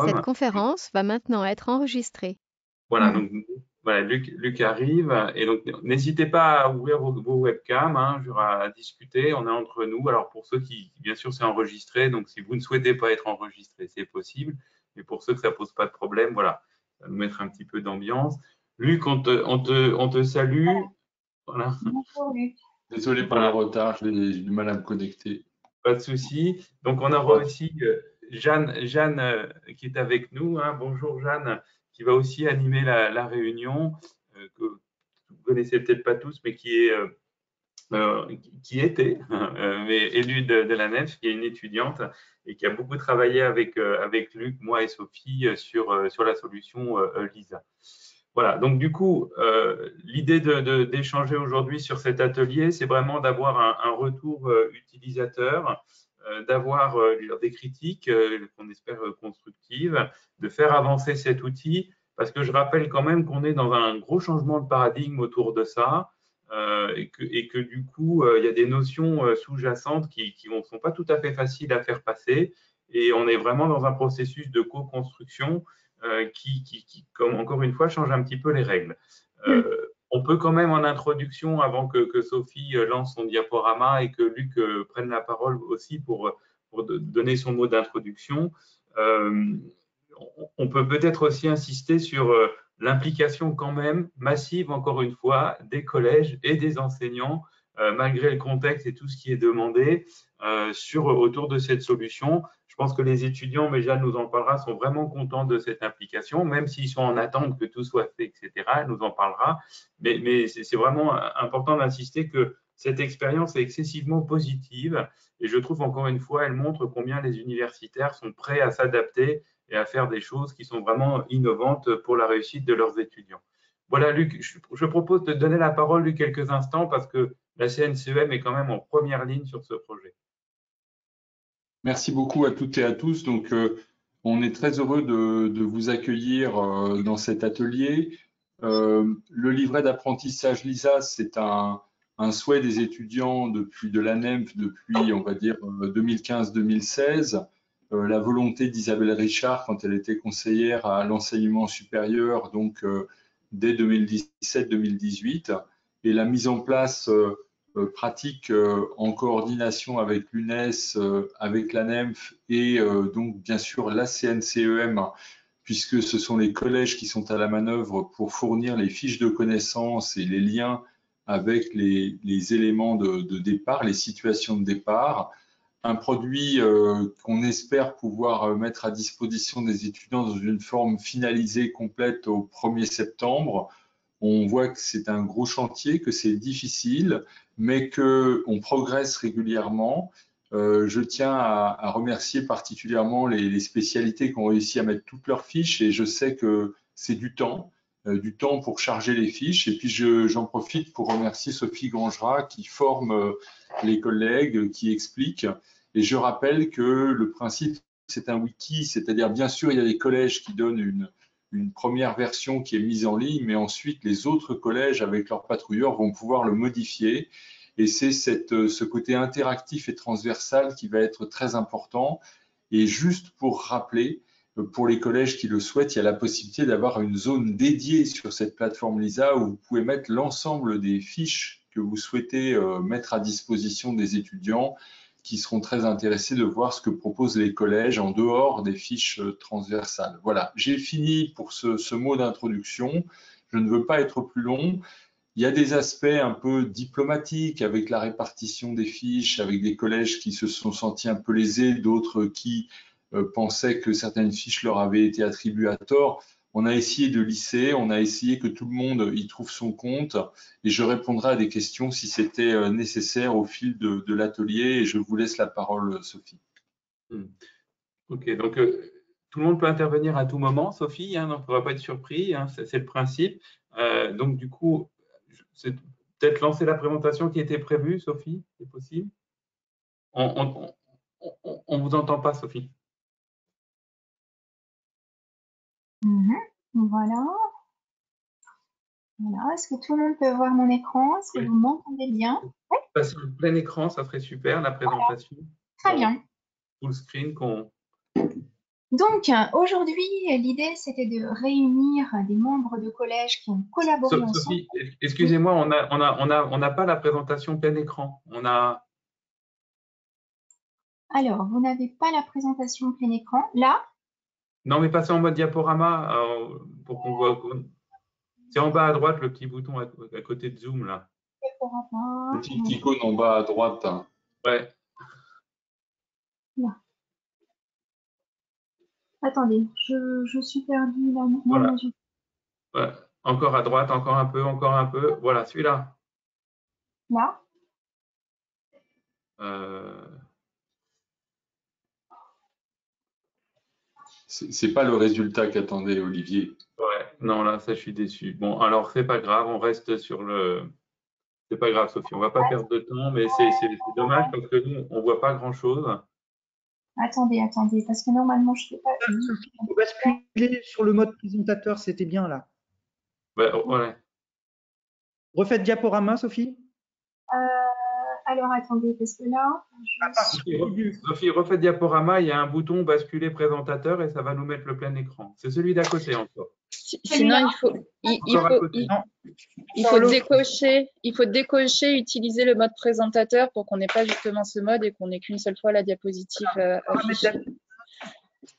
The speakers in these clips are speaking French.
Cette conférence va maintenant être enregistrée. Voilà, donc voilà, Luc arrive et donc n'hésitez pas à ouvrir vos webcams, hein, à discuter, on est entre nous. Alors pour ceux qui, bien sûr, c'est enregistré, donc si vous ne souhaitez pas être enregistré, c'est possible. Mais pour ceux que ça pose pas de problème, voilà, ça va nous mettre un petit peu d'ambiance. Luc, on te salue. Voilà, Bonjour Luc. Désolé pour le voilà, retard, j'ai du mal à me connecter. pas de souci. Donc on aura aussi Jeanne qui est avec nous, hein. Bonjour Jeanne, qui va aussi animer la réunion, que vous connaissez peut-être pas tous, mais qui était mais élue de la NEF, qui est une étudiante et qui a beaucoup travaillé avec Luc, moi et Sophie sur la solution LISA. Voilà, donc du coup, l'idée d'échanger aujourd'hui sur cet atelier, c'est vraiment d'avoir un retour utilisateur, d'avoir des critiques qu'on espère constructives, de faire avancer cet outil, parce que je rappelle quand même qu'on est dans un gros changement de paradigme autour de ça, et que du coup, il y a des notions sous-jacentes qui ne sont pas tout à fait faciles à faire passer, et on est vraiment dans un processus de co-construction qui, comme encore une fois, change un petit peu les règles. On peut quand même en introduction, avant que Sophie lance son diaporama et que Luc prenne la parole aussi pour donner son mot d'introduction, on peut peut-être aussi insister sur l'implication quand même massive, encore une fois, des collèges et des enseignants, malgré le contexte et tout ce qui est demandé, autour de cette solution. Je pense que les étudiants, mais Jeanne nous en parlera, sont vraiment contents de cette implication, même s'ils sont en attente que tout soit fait, etc. Elle nous en parlera. Mais c'est vraiment important d'insister que cette expérience est excessivement positive et je trouve encore une fois, elle montre combien les universitaires sont prêts à s'adapter et à faire des choses qui sont vraiment innovantes pour la réussite de leurs étudiants. Voilà, Luc, je propose de donner la parole, Luc, quelques instants parce que la CNCEM est quand même en première ligne sur ce projet. Merci beaucoup à toutes et à tous. Donc, on est très heureux de vous accueillir dans cet atelier. Le livret d'apprentissage LISA, c'est un souhait des étudiants de la NEMF depuis, on va dire, 2015-2016. La volonté d'Isabelle Richard, quand elle était conseillère à l'enseignement supérieur, donc dès 2017-2018, et la mise en place pratique en coordination avec l'UNES, avec la NEMF et donc bien sûr la CNCEM, puisque ce sont les collèges qui sont à la manœuvre pour fournir les fiches de connaissances et les liens avec les éléments de départ, les situations de départ. Un produit qu'on espère pouvoir mettre à disposition des étudiants dans une forme finalisée, complète au 1er septembre. On voit que c'est un gros chantier, que c'est difficile, mais qu'on progresse régulièrement. Je tiens à remercier particulièrement les spécialités qui ont réussi à mettre toutes leurs fiches et je sais que c'est du temps pour charger les fiches. Et puis j'en profite pour remercier Sophie Grangera qui forme les collègues, qui explique. Et je rappelle que le principe, c'est un wiki, c'est-à-dire bien sûr il y a des collèges qui donnent une première version qui est mise en ligne, mais ensuite les autres collèges avec leurs patrouilleurs vont pouvoir le modifier. Et c'est ce côté interactif et transversal qui va être très important. Et juste pour rappeler, pour les collèges qui le souhaitent, il y a la possibilité d'avoir une zone dédiée sur cette plateforme LISA où vous pouvez mettre l'ensemble des fiches que vous souhaitez mettre à disposition des étudiants qui seront très intéressés de voir ce que proposent les collèges en dehors des fiches transversales. Voilà, j'ai fini pour ce mot d'introduction. Je ne veux pas être plus long. Il y a des aspects un peu diplomatiques avec la répartition des fiches, avec des collèges qui se sont sentis un peu lésés, d'autres qui pensaient que certaines fiches leur avaient été attribuées à tort. On a essayé de lisser, on a essayé que tout le monde y trouve son compte et je répondrai à des questions si c'était nécessaire au fil de l'atelier et je vous laisse la parole, Sophie. Ok, donc tout le monde peut intervenir à tout moment, Sophie, hein, donc on ne va pas être surpris, hein, c'est le principe. Donc du coup, c'est peut-être lancer la présentation qui était prévue, Sophie, c'est possible? On ne vous entend pas, Sophie. Voilà. Voilà. Est-ce que tout le monde peut voir mon écran? Est-ce que vous m'entendez bien? Oui. Passer en plein écran, ça serait super, la présentation. Très bien. Full screen qu'on… Donc, aujourd'hui, l'idée, c'était de réunir des membres de collège qui ont collaboré ensemble. Sophie, excusez-moi, on n'a pas la présentation plein écran. Alors, vous n'avez pas la présentation plein écran. Là, Non, mais passez en mode diaporama pour qu'on voit. C'est en bas à droite le petit bouton à côté de Zoom là. diaporama. Petite icône en bas à droite. Ouais. Là. Attendez, je suis perdue là. Voilà. Ouais. Encore à droite, encore un peu, encore un peu. Voilà, celui-là. Là. C'est pas le résultat qu'attendait Olivier. Ouais, non, là, ça, je suis déçu. Bon, alors, c'est pas grave, on reste sur le. C'est pas grave, Sophie, on va pas perdre de temps, mais c'est dommage parce que nous, on voit pas grand-chose. Attendez, parce que normalement, je ne fais pas. Sophie, il faut basculer sur le mode présentateur, c'était bien là. Ouais. Refaites diaporama, Sophie. Alors, attendez, parce que là. Sophie, refais diaporama, il y a un bouton basculer présentateur et ça va nous mettre le plein écran. C'est celui d'à côté encore. Sinon, il faut décocher, utiliser le mode présentateur pour qu'on n'ait pas justement ce mode et qu'on n'ait qu'une seule fois la diapositive affichée.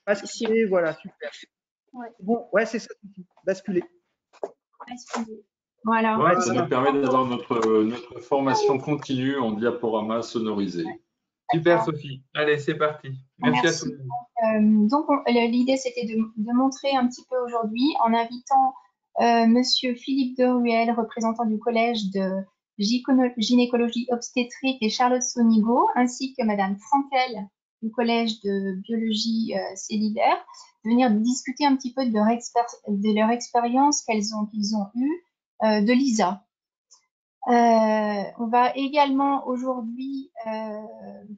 Basculer, voilà, super. Ouais. Bon, ouais, c'est ça, basculer. Voilà. Ouais, ça nous permet d'avoir notre formation continue en diaporama sonorisé. Super, Sophie. Allez, c'est parti. Merci à tous. Donc, l'idée, c'était de montrer un petit peu aujourd'hui en invitant Monsieur Philippe Deruel, représentant du collège de gynécologie obstétrique et Charlotte Sonigo, ainsi que Madame Frankel du collège de biologie cellulaire, de venir discuter un petit peu de leur expérience qu'ils ont eue de l'ISA. On va également aujourd'hui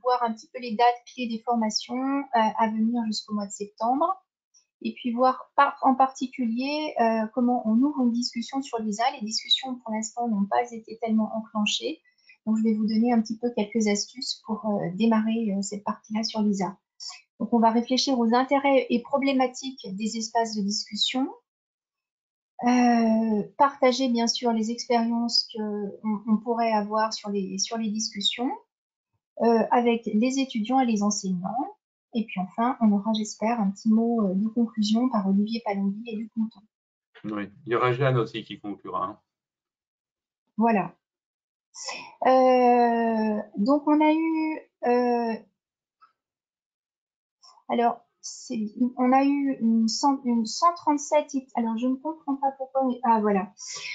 voir un petit peu les dates clés des formations à venir jusqu'au mois de septembre, et puis voir en particulier comment on ouvre une discussion sur l'ISA. Les discussions pour l'instant n'ont pas été tellement enclenchées, donc je vais vous donner un petit peu quelques astuces pour démarrer cette partie-là sur l'ISA. Donc on va réfléchir aux intérêts et problématiques des espaces de discussion, partager bien sûr les expériences qu'on pourrait avoir sur les discussions avec les étudiants et les enseignants. Et puis enfin, on aura, j'espère, un petit mot de conclusion par Olivier Palombi et Luc Mouton. Oui, il y aura Jeanne aussi qui conclura. Hein. Voilà. Donc on a eu... alors, on a eu une 137, alors je ne comprends pas pourquoi, ah voilà,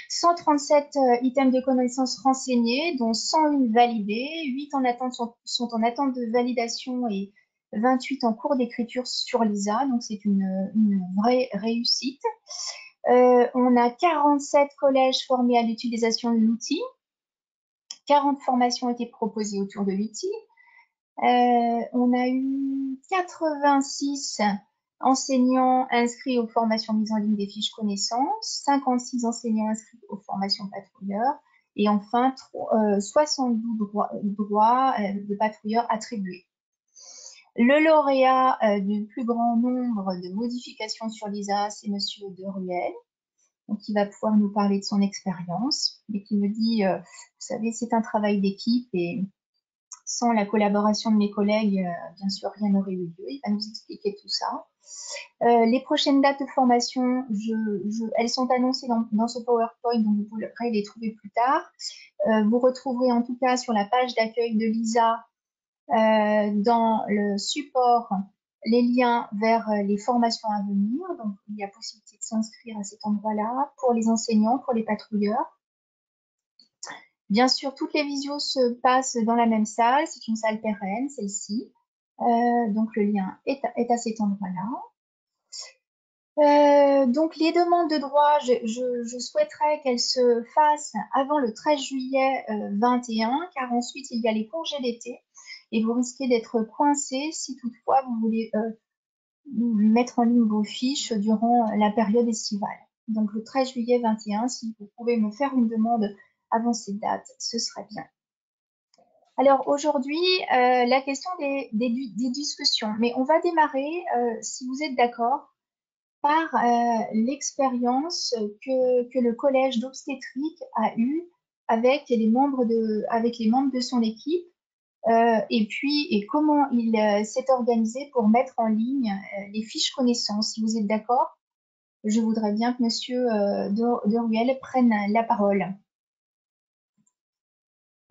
137 items de connaissances renseignés, dont 101 validés, 8 en attente sont en attente de validation et 28 en cours d'écriture sur l'ISA, donc c'est une vraie réussite. On a 47 collèges formés à l'utilisation de l'outil, 40 formations ont été proposées autour de l'outil. On a eu 86 enseignants inscrits aux formations mises en ligne des fiches connaissances, 56 enseignants inscrits aux formations patrouilleurs et enfin 72 droits de patrouilleurs attribués. Le lauréat du plus grand nombre de modifications sur l'ISA, c'est Monsieur Deruel, qui va pouvoir nous parler de son expérience et qui me dit, vous savez, c'est un travail d'équipe et sans la collaboration de mes collègues, bien sûr, rien n'aurait eu lieu. Il va nous expliquer tout ça. Les prochaines dates de formation, elles sont annoncées dans ce PowerPoint, donc vous pourrez les trouver plus tard. Vous retrouverez en tout cas sur la page d'accueil de l'ISA, dans le support, les liens vers les formations à venir. Donc, il y a possibilité de s'inscrire à cet endroit-là pour les enseignants, pour les patrouilleurs. Bien sûr, toutes les visios se passent dans la même salle. C'est une salle pérenne, celle-ci. Donc, le lien est à cet endroit-là. Donc, les demandes de droit, je souhaiterais qu'elles se fassent avant le 13 juillet 21, car ensuite, il y a les congés d'été et vous risquez d'être coincé si toutefois vous voulez mettre en ligne vos fiches durant la période estivale. Donc, le 13 juillet 21, si vous pouvez me faire une demande avant cette date, ce serait bien. Alors aujourd'hui, la question des discussions. Mais on va démarrer, si vous êtes d'accord, par l'expérience que le collège d'obstétrique a eue avec les membres de son équipe, et comment il s'est organisé pour mettre en ligne les fiches connaissances. Si vous êtes d'accord, je voudrais bien que Monsieur Deruel prenne la parole.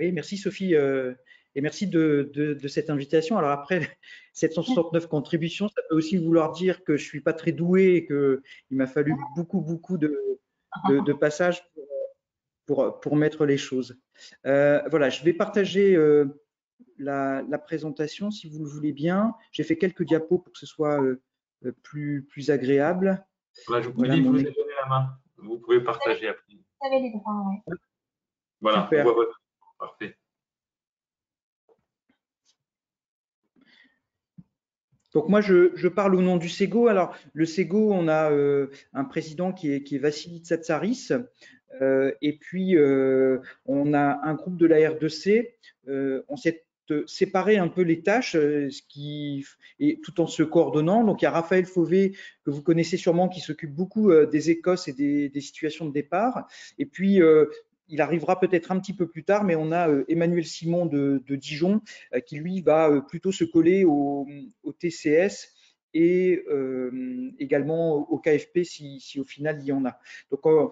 Oui, merci Sophie, et merci de cette invitation. Alors après, 769 contributions, ça peut aussi vouloir dire que je suis pas très doué et qu'il m'a fallu beaucoup de passages pour mettre les choses. Voilà, je vais partager la présentation si vous le voulez bien. J'ai fait quelques diapos pour que ce soit plus agréable. Voilà, Voilà, Philippe, je vous ai donné la main. Vous pouvez partager après. Vous avez les droits, oui. Voilà, Super. on voit votre. Parfait. Donc moi, je parle au nom du SEGO. Alors, le SEGO, on a un président qui est Vassili Tsatsaris, et puis on a un groupe de la R2C. On s'est séparé un peu les tâches, et tout en se coordonnant. Donc, il y a Raphaël Fauvet, que vous connaissez sûrement, qui s'occupe beaucoup des Écosses et des situations de départ. Et puis, il arrivera peut-être un petit peu plus tard, mais on a Emmanuel Simon de Dijon, qui lui va plutôt se coller au TCS et également au KFP si au final il y en a. Donc enfin,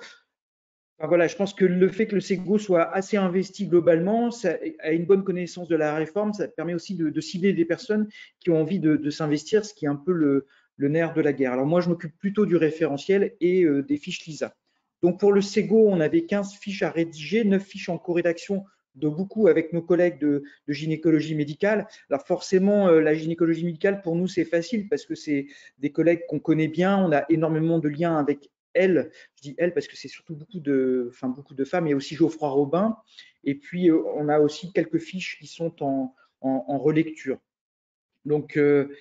voilà, je pense que le fait que le SEGO soit assez investi globalement, ça a une bonne connaissance de la réforme, ça permet aussi de cibler des personnes qui ont envie de s'investir, ce qui est un peu le nerf de la guerre. Alors moi, je m'occupe plutôt du référentiel et des fiches LISA. Donc pour le SEGO, on avait 15 fiches à rédiger, 9 fiches en co-rédaction, de beaucoup avec nos collègues de gynécologie médicale. Alors forcément, la gynécologie médicale, pour nous, c'est facile parce que c'est des collègues qu'on connaît bien, on a énormément de liens avec elles. Je dis elles parce que c'est surtout beaucoup de femmes. Il y a aussi Geoffroy Robin. Et puis, on a aussi quelques fiches qui sont en relecture. Donc, quelle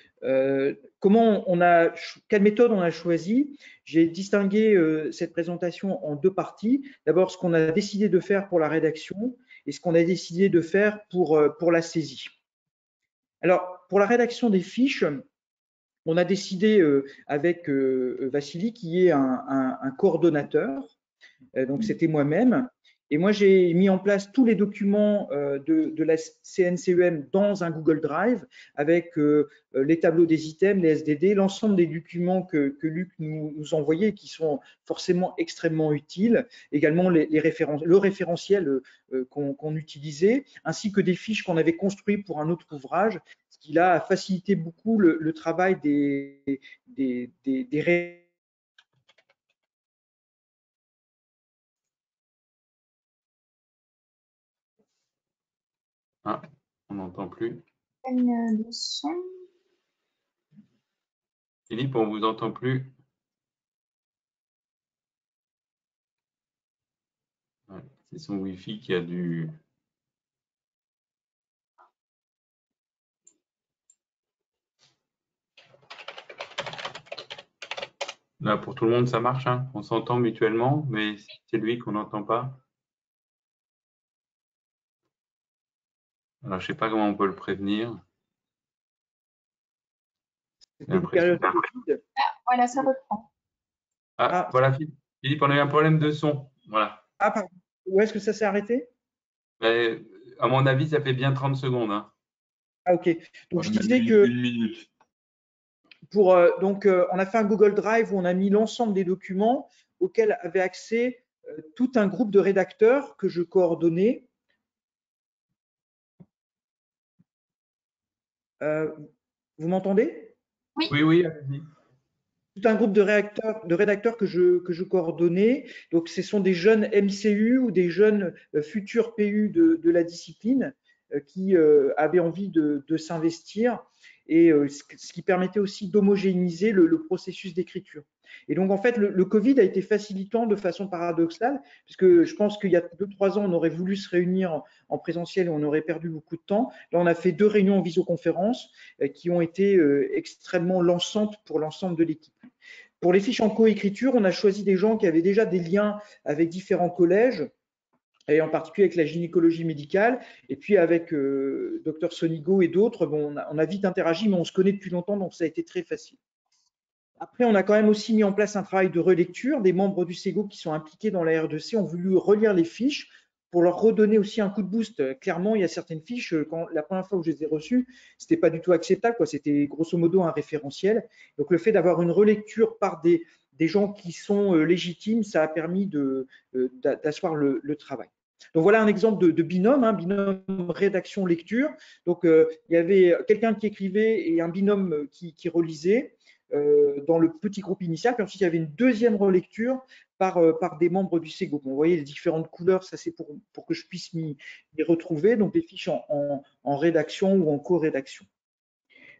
méthode on a choisi? J'ai distingué cette présentation en deux parties. D'abord, ce qu'on a décidé de faire pour la rédaction et ce qu'on a décidé de faire pour la saisie. Alors, pour la rédaction des fiches, on a décidé avec Vassili, qui est un coordonnateur, donc c'était moi-même. Et moi, j'ai mis en place tous les documents de la CNCEM dans un Google Drive avec les tableaux des items, les SDD, l'ensemble des documents que Luc nous envoyait, qui sont forcément extrêmement utiles. Également le référentiel qu'on utilisait, ainsi que des fiches qu'on avait construites pour un autre ouvrage, ce qui a facilité beaucoup le travail des Ah, on n'entend plus. Le son. Philippe, on ne vous entend plus. Ouais, c'est son Wi-Fi qui a dû. Là, pour tout le monde, ça marche, hein. On s'entend mutuellement, mais c'est lui qu'on n'entend pas. Alors, je ne sais pas comment on peut le prévenir. C'était une période Covid. Voilà, ça reprend. Ah, voilà, Philippe, on a eu un problème de son. Voilà. Ah, pardon. Où est-ce que ça s'est arrêté? Mais, à mon avis, ça fait bien 30 secondes. Hein. Ah, ok. Donc, je disais que… Une minute. on a fait un Google Drive où on a mis l'ensemble des documents auxquels avait accès tout un groupe de rédacteurs que je coordonnais. Vous m'entendez? Oui. Oui, allez-y. Tout un groupe de rédacteurs que je coordonnais. Donc, ce sont des jeunes MCU ou des jeunes futurs PU de la discipline qui avaient envie de s'investir, et ce qui permettait aussi d'homogénéiser le processus d'écriture. Et donc, en fait, le Covid a été facilitant de façon paradoxale, puisque je pense qu'il y a 2-3 ans, on aurait voulu se réunir en présentiel et on aurait perdu beaucoup de temps. Là, on a fait 2 réunions en visioconférence qui ont été extrêmement lançantes pour l'ensemble de l'équipe. Pour les fiches en coécriture, on a choisi des gens qui avaient déjà des liens avec différents collèges, et en particulier avec la gynécologie médicale. Et puis avec Dr Sonigo et d'autres, bon, on a vite interagi, mais on se connaît depuis longtemps, donc ça a été très facile. Après, on a quand même aussi mis en place un travail de relecture. Des membres du SEGO qui sont impliqués dans la R2C ont voulu relire les fiches pour leur redonner aussi un coup de boost. Clairement, il y a certaines fiches, la première fois où je les ai reçues, ce n'était pas du tout acceptable, quoi. C'était grosso modo un référentiel. Donc, le fait d'avoir une relecture par des gens qui sont légitimes, ça a permis d'asseoir le travail. Donc, voilà un exemple de binôme, binôme rédaction-lecture. Donc, il y avait quelqu'un qui écrivait et un binôme qui relisait dans le petit groupe initial. Puis ensuite, il y avait une deuxième relecture par des membres du SEGO. Bon, vous voyez les différentes couleurs, ça c'est pour que je puisse m'y retrouver. Donc, des fiches en rédaction ou en co-rédaction.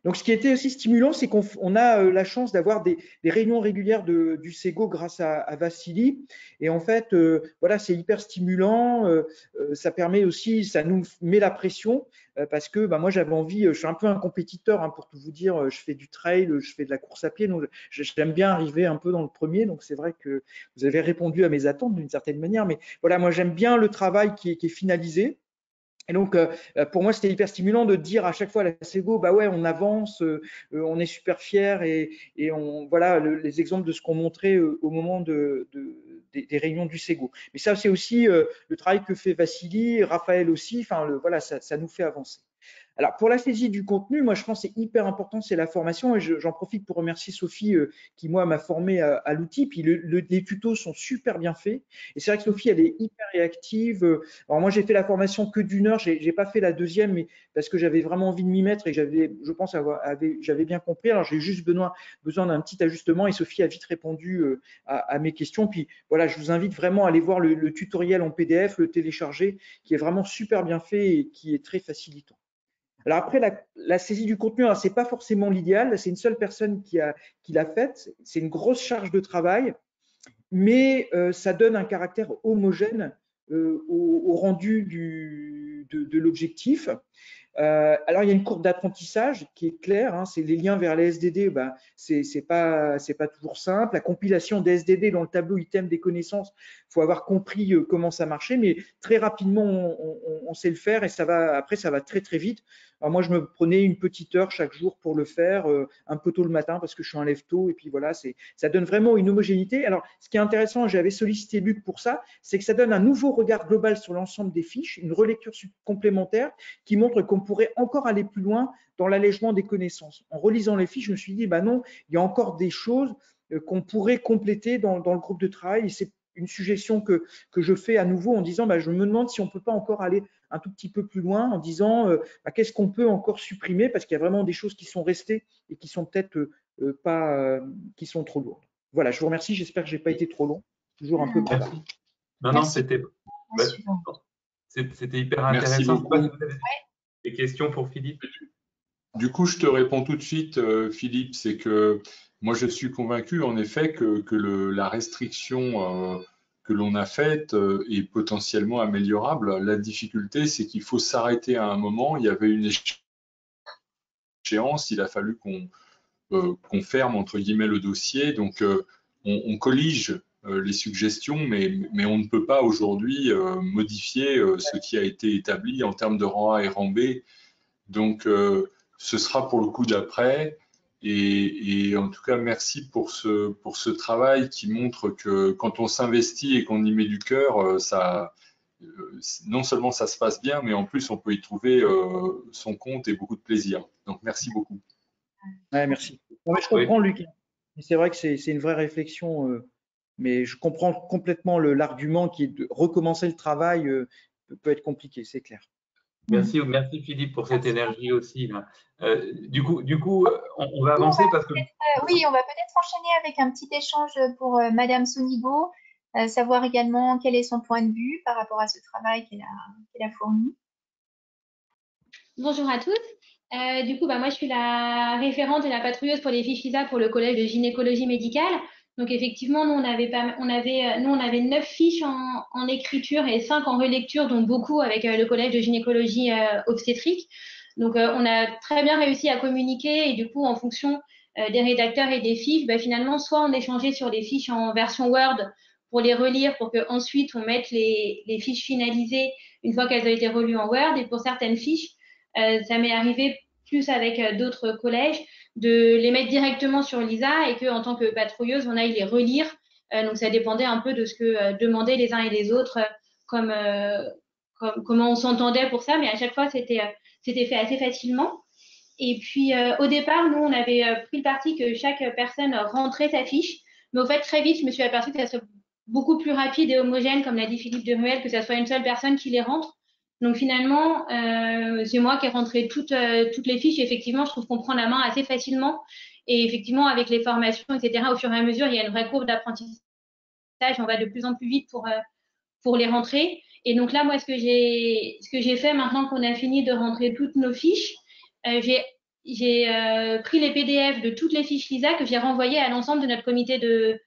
Donc, ce qui était aussi stimulant, c'est qu'on a la chance d'avoir des réunions régulières du SEGO grâce à Vassili. Et en fait, voilà, c'est hyper stimulant. Ça permet aussi, ça nous met la pression parce que moi, j'avais envie, je suis un peu un compétiteur, pour tout vous dire. Je fais du trail, je fais de la course à pied. Donc, j'aime bien arriver un peu dans le premier. Donc, c'est vrai que vous avez répondu à mes attentes d'une certaine manière. Mais voilà, moi, j'aime bien le travail qui est finalisé. Et donc, pour moi, c'était hyper stimulant de dire à chaque fois à la SEGO, bah ouais, on avance, on est super fiers et voilà les exemples de ce qu'on montrait au moment des réunions du SEGO. Mais ça, c'est aussi le travail que fait Vassili, Raphaël aussi. Enfin, voilà, ça nous fait avancer. Alors, pour la saisie du contenu, moi, je pense que c'est hyper important, c'est la formation. Et j'en profite pour remercier Sophie qui, moi, m'a formé à l'outil. Puis, les tutos sont super bien faits. Et c'est vrai que Sophie, elle est hyper réactive. Alors, moi, j'ai fait la formation que d'une heure. J'ai pas fait la deuxième, mais parce que j'avais vraiment envie de m'y mettre et que je pense, j'avais bien compris. Alors, j'ai juste besoin d'un petit ajustement et Sophie a vite répondu à mes questions. Puis, voilà, je vous invite vraiment à aller voir le tutoriel en PDF, le télécharger, qui est vraiment super bien fait et qui est très facilitant. Alors après, la saisie du contenu, ce n'est pas forcément l'idéal, c'est une seule personne qui l'a faite, c'est une grosse charge de travail, mais ça donne un caractère homogène au rendu de l'objectif. Alors, il y a une courbe d'apprentissage qui est claire, c'est les liens vers les SDD, c'est pas toujours simple. La compilation des SDD dans le tableau item des connaissances, il faut avoir compris comment ça marchait, mais très rapidement, on sait le faire et après, ça va très, très vite. Alors, moi, je me prenais une petite heure chaque jour pour le faire, un peu tôt le matin parce que je suis un lève tôt et puis voilà, ça donne vraiment une homogénéité. Alors, ce qui est intéressant, j'avais sollicité Luc pour ça, c'est que ça donne un nouveau regard global sur l'ensemble des fiches, une relecture complémentaire qui montre qu'on pourrait encore aller plus loin dans l'allègement des connaissances. En relisant les fiches, je me suis dit, non, il y a encore des choses qu'on pourrait compléter dans le groupe de travail. Et c'est une suggestion que je fais à nouveau en disant, je me demande si on ne peut pas encore aller un tout petit peu plus loin en disant, qu'est-ce qu'on peut encore supprimer parce qu'il y a vraiment des choses qui sont restées et qui sont peut-être qui sont trop lourdes. Voilà, je vous remercie. J'espère que je n'ai pas été trop long. Toujours un peu par là. Non, c'était hyper intéressant. Merci beaucoup. Des questions pour Philippe? Du coup, je te réponds tout de suite, Philippe, c'est que moi, je suis convaincu, en effet, que la restriction que l'on a faite est potentiellement améliorable. La difficulté, c'est qu'il faut s'arrêter à un moment. Il y avait une échéance, il a fallu qu'on ferme, entre guillemets, le dossier. Donc, on collige les suggestions, mais on ne peut pas aujourd'hui modifier ce qui a été établi en termes de rang A et rang B. Donc, ce sera pour le coup d'après. Et en tout cas, merci pour ce travail qui montre que quand on s'investit et qu'on y met du cœur, non seulement ça se passe bien, mais en plus, on peut y trouver son compte et beaucoup de plaisir. Donc, merci beaucoup. Ouais, merci. Je comprends, Luc. C'est vrai que c'est une vraie réflexion, mais je comprends complètement l'argument qui est de recommencer le travail peut être compliqué, c'est clair. Merci Philippe pour cette énergie aussi. Du coup, on va avancer parce que… Oui, on va peut-être enchaîner avec un petit échange pour Madame Sonigo, savoir également quel est son point de vue par rapport à ce travail qu'elle a fourni. Bonjour à tous. Du coup, moi, je suis la référente et la patrouilleuse pour les fiches LISA pour le collège de gynécologie médicale. Donc, effectivement, nous, on avait 9 fiches en écriture et 5 en relecture, donc beaucoup avec le collège de gynécologie obstétrique. Donc, on a très bien réussi à communiquer et du coup, en fonction des rédacteurs et des fiches, finalement, soit on échangeait sur les fiches en version Word pour les relire, pour qu'ensuite on mette les fiches finalisées une fois qu'elles ont été relues en Word. Et pour certaines fiches, ça m'est arrivé plus avec d'autres collèges, de les mettre directement sur Lisa et qu'en tant que patrouilleuse, on aille les relire. Donc ça dépendait un peu de ce que demandaient les uns et les autres, comment on s'entendait pour ça, mais à chaque fois, c'était fait assez facilement. Et puis, au départ, nous, on avait pris le parti que chaque personne rentrait sa fiche. Mais au fait, très vite, je me suis aperçue que ça soit beaucoup plus rapide et homogène, comme l'a dit Philippe de Ruel, que ça soit une seule personne qui les rentre. Donc finalement, c'est moi qui ai rentré toutes les fiches. Et effectivement, je trouve qu'on prend la main assez facilement. Et effectivement, avec les formations, etc., au fur et à mesure, il y a une vraie courbe d'apprentissage. On va de plus en plus vite pour les rentrer. Et donc là, moi, ce que j'ai fait maintenant qu'on a fini de rentrer toutes nos fiches, j'ai pris les PDF de toutes les fiches LISA que j'ai renvoyées à l'ensemble de notre comité de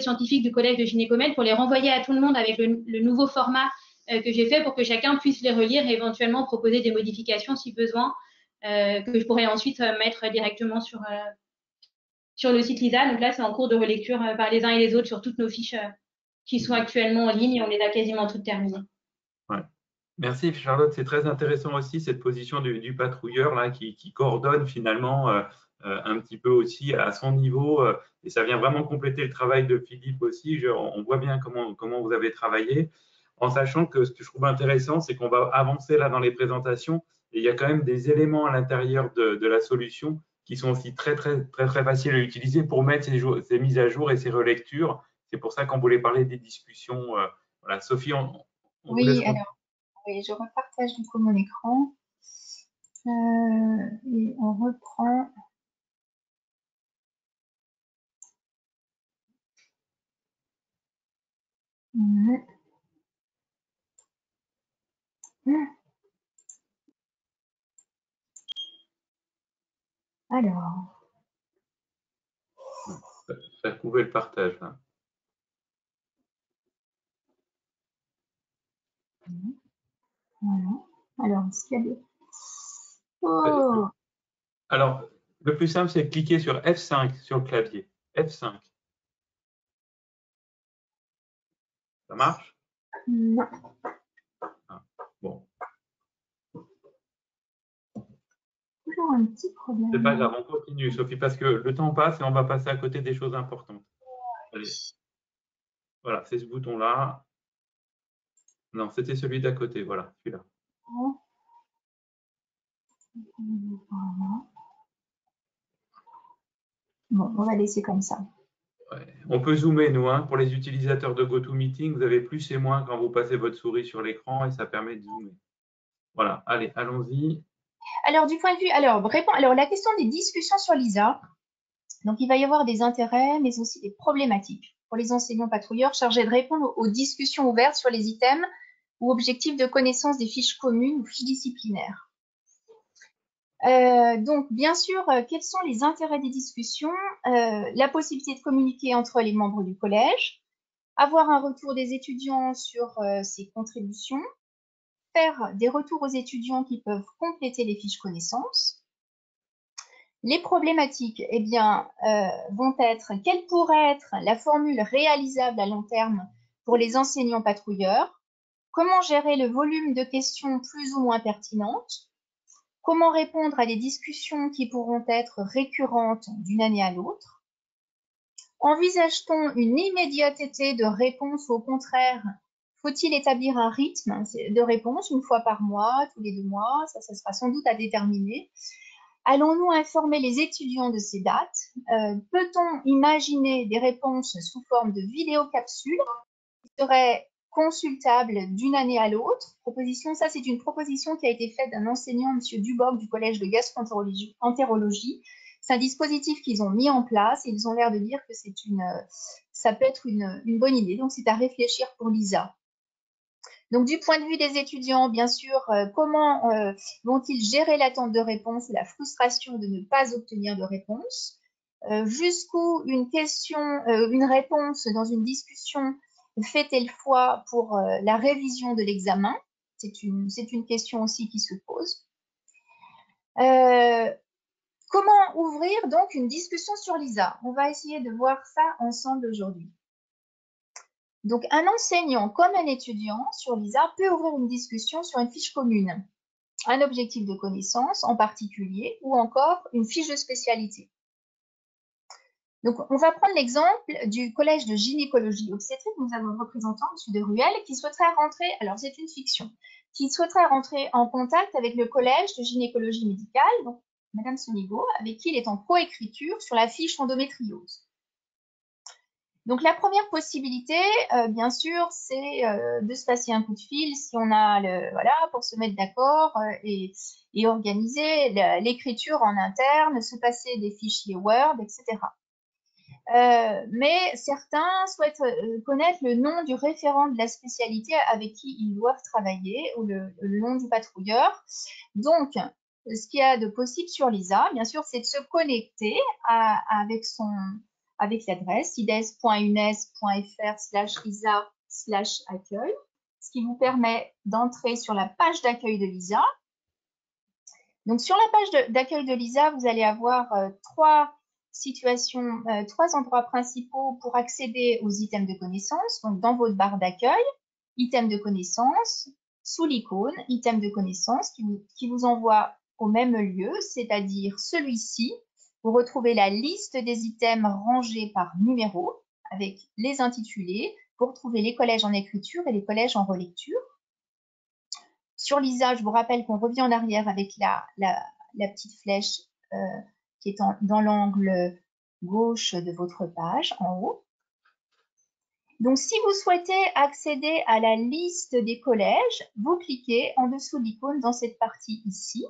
scientifique du collège de Gynécomède pour les renvoyer à tout le monde avec le nouveau format que j'ai fait pour que chacun puisse les relire et éventuellement proposer des modifications si besoin, que je pourrais ensuite mettre directement sur le site LISA. Donc là, c'est en cours de relecture par les uns et les autres sur toutes nos fiches qui sont actuellement en ligne. On les a quasiment toutes terminées. Ouais. Merci Charlotte, c'est très intéressant aussi cette position du patrouilleur là, qui coordonne finalement un petit peu aussi à son niveau et ça vient vraiment compléter le travail de Philippe aussi. On voit bien comment vous avez travaillé, en sachant que ce que je trouve intéressant, c'est qu'on va avancer là dans les présentations et il y a quand même des éléments à l'intérieur de la solution qui sont aussi très faciles à utiliser pour mettre ces mises à jour et ces relectures. C'est pour ça qu'on voulait parler des discussions. Voilà, Sophie, on vous laisse. Oui, alors, oui, je repartage du coup mon écran. Et on reprend. Alors. Ça couvait le partage. Là. Voilà. Alors, est-ce qu'il y a des... Oh. Alors, le plus simple, c'est de cliquer sur F5 sur le clavier. F5. Ça marche? Non. Ah, bon. Toujours un petit problème. C'est pas grave, on continue, Sophie, parce que le temps passe et on va passer à côté des choses importantes. Allez. Voilà, c'est ce bouton-là. Non, c'était celui d'à côté. Voilà, celui-là. Bon, on va laisser comme ça. Ouais. On peut zoomer, nous. Hein. Pour les utilisateurs de GoToMeeting, vous avez plus et moins quand vous passez votre souris sur l'écran et ça permet de zoomer. Voilà, allez, allons-y. Alors, du point de vue, alors la question des discussions sur Lisa. Donc, il va y avoir des intérêts, mais aussi des problématiques pour les enseignants patrouilleurs chargés de répondre aux discussions ouvertes sur les items ou objectifs de connaissance des fiches communes ou fiches disciplinaires. Donc, bien sûr, quels sont les intérêts des discussions? La possibilité de communiquer entre les membres du collège, avoir un retour des étudiants sur ces contributions, faire des retours aux étudiants qui peuvent compléter les fiches connaissances. Les problématiques, eh bien, vont être quelle pourrait être la formule réalisable à long terme pour les enseignants patrouilleurs, comment gérer le volume de questions plus ou moins pertinentes, comment répondre à des discussions qui pourront être récurrentes d'une année à l'autre, envisage-t-on une immédiateté de réponse ou au contraire, faut-il établir un rythme de réponse une fois par mois, tous les 2 mois, ça sera sans doute à déterminer. Allons-nous informer les étudiants de ces dates? Peut-on imaginer des réponses sous forme de vidéocapsules qui seraient consultables d'une année à l'autre? Ça c'est une proposition qui a été faite d'un enseignant, M. Duboc, du collège de gastroentérologie. C'est un dispositif qu'ils ont mis en place et ils ont l'air de dire que ça peut être une bonne idée. Donc c'est à réfléchir pour Lisa. Donc, du point de vue des étudiants, bien sûr, comment vont-ils gérer l'attente de réponse et la frustration de ne pas obtenir de réponse? Jusqu'où une réponse dans une discussion fait-elle foi pour la révision de l'examen? C'est une question aussi qui se pose. Comment ouvrir donc une discussion sur Lisa? On va essayer de voir ça ensemble aujourd'hui. Donc, un enseignant comme un étudiant sur LISA peut ouvrir une discussion sur une fiche commune, un objectif de connaissance en particulier ou encore une fiche de spécialité. Donc, on va prendre l'exemple du collège de gynécologie obstétrique. Nous avons un représentant, M. de Ruel, qui souhaiterait rentrer, alors c'est une fiction, qui souhaiterait rentrer en contact avec le collège de gynécologie médicale, donc Mme Sonigo, avec qui il est en coécriture sur la fiche endométriose. Donc, la première possibilité, bien sûr, c'est de se passer un coup de fil si on a voilà, pour se mettre d'accord et organiser l'écriture en interne, se passer des fichiers Word, etc. Mais certains souhaitent connaître le nom du référent de la spécialité avec qui ils doivent travailler ou le nom du patrouilleur. Donc, ce qu'il y a de possible sur LISA, bien sûr, c'est de se connecter avec l'adresse ides.unes.fr/lisa/accueil, ce qui vous permet d'entrer sur la page d'accueil de LISA. Donc, sur la page d'accueil de LISA, vous allez avoir trois endroits principaux pour accéder aux items de connaissances. Donc, dans votre barre d'accueil, items de connaissances, sous l'icône, items de connaissances qui vous envoie au même lieu, c'est-à-dire celui-ci. Vous retrouvez la liste des items rangés par numéro avec les intitulés. Vous retrouvez les collèges en écriture et les collèges en relecture. Sur LISA, je vous rappelle qu'on revient en arrière avec la petite flèche qui est dans l'angle gauche de votre page, en haut. Donc, si vous souhaitez accéder à la liste des collèges, vous cliquez en dessous de l'icône dans cette partie ici.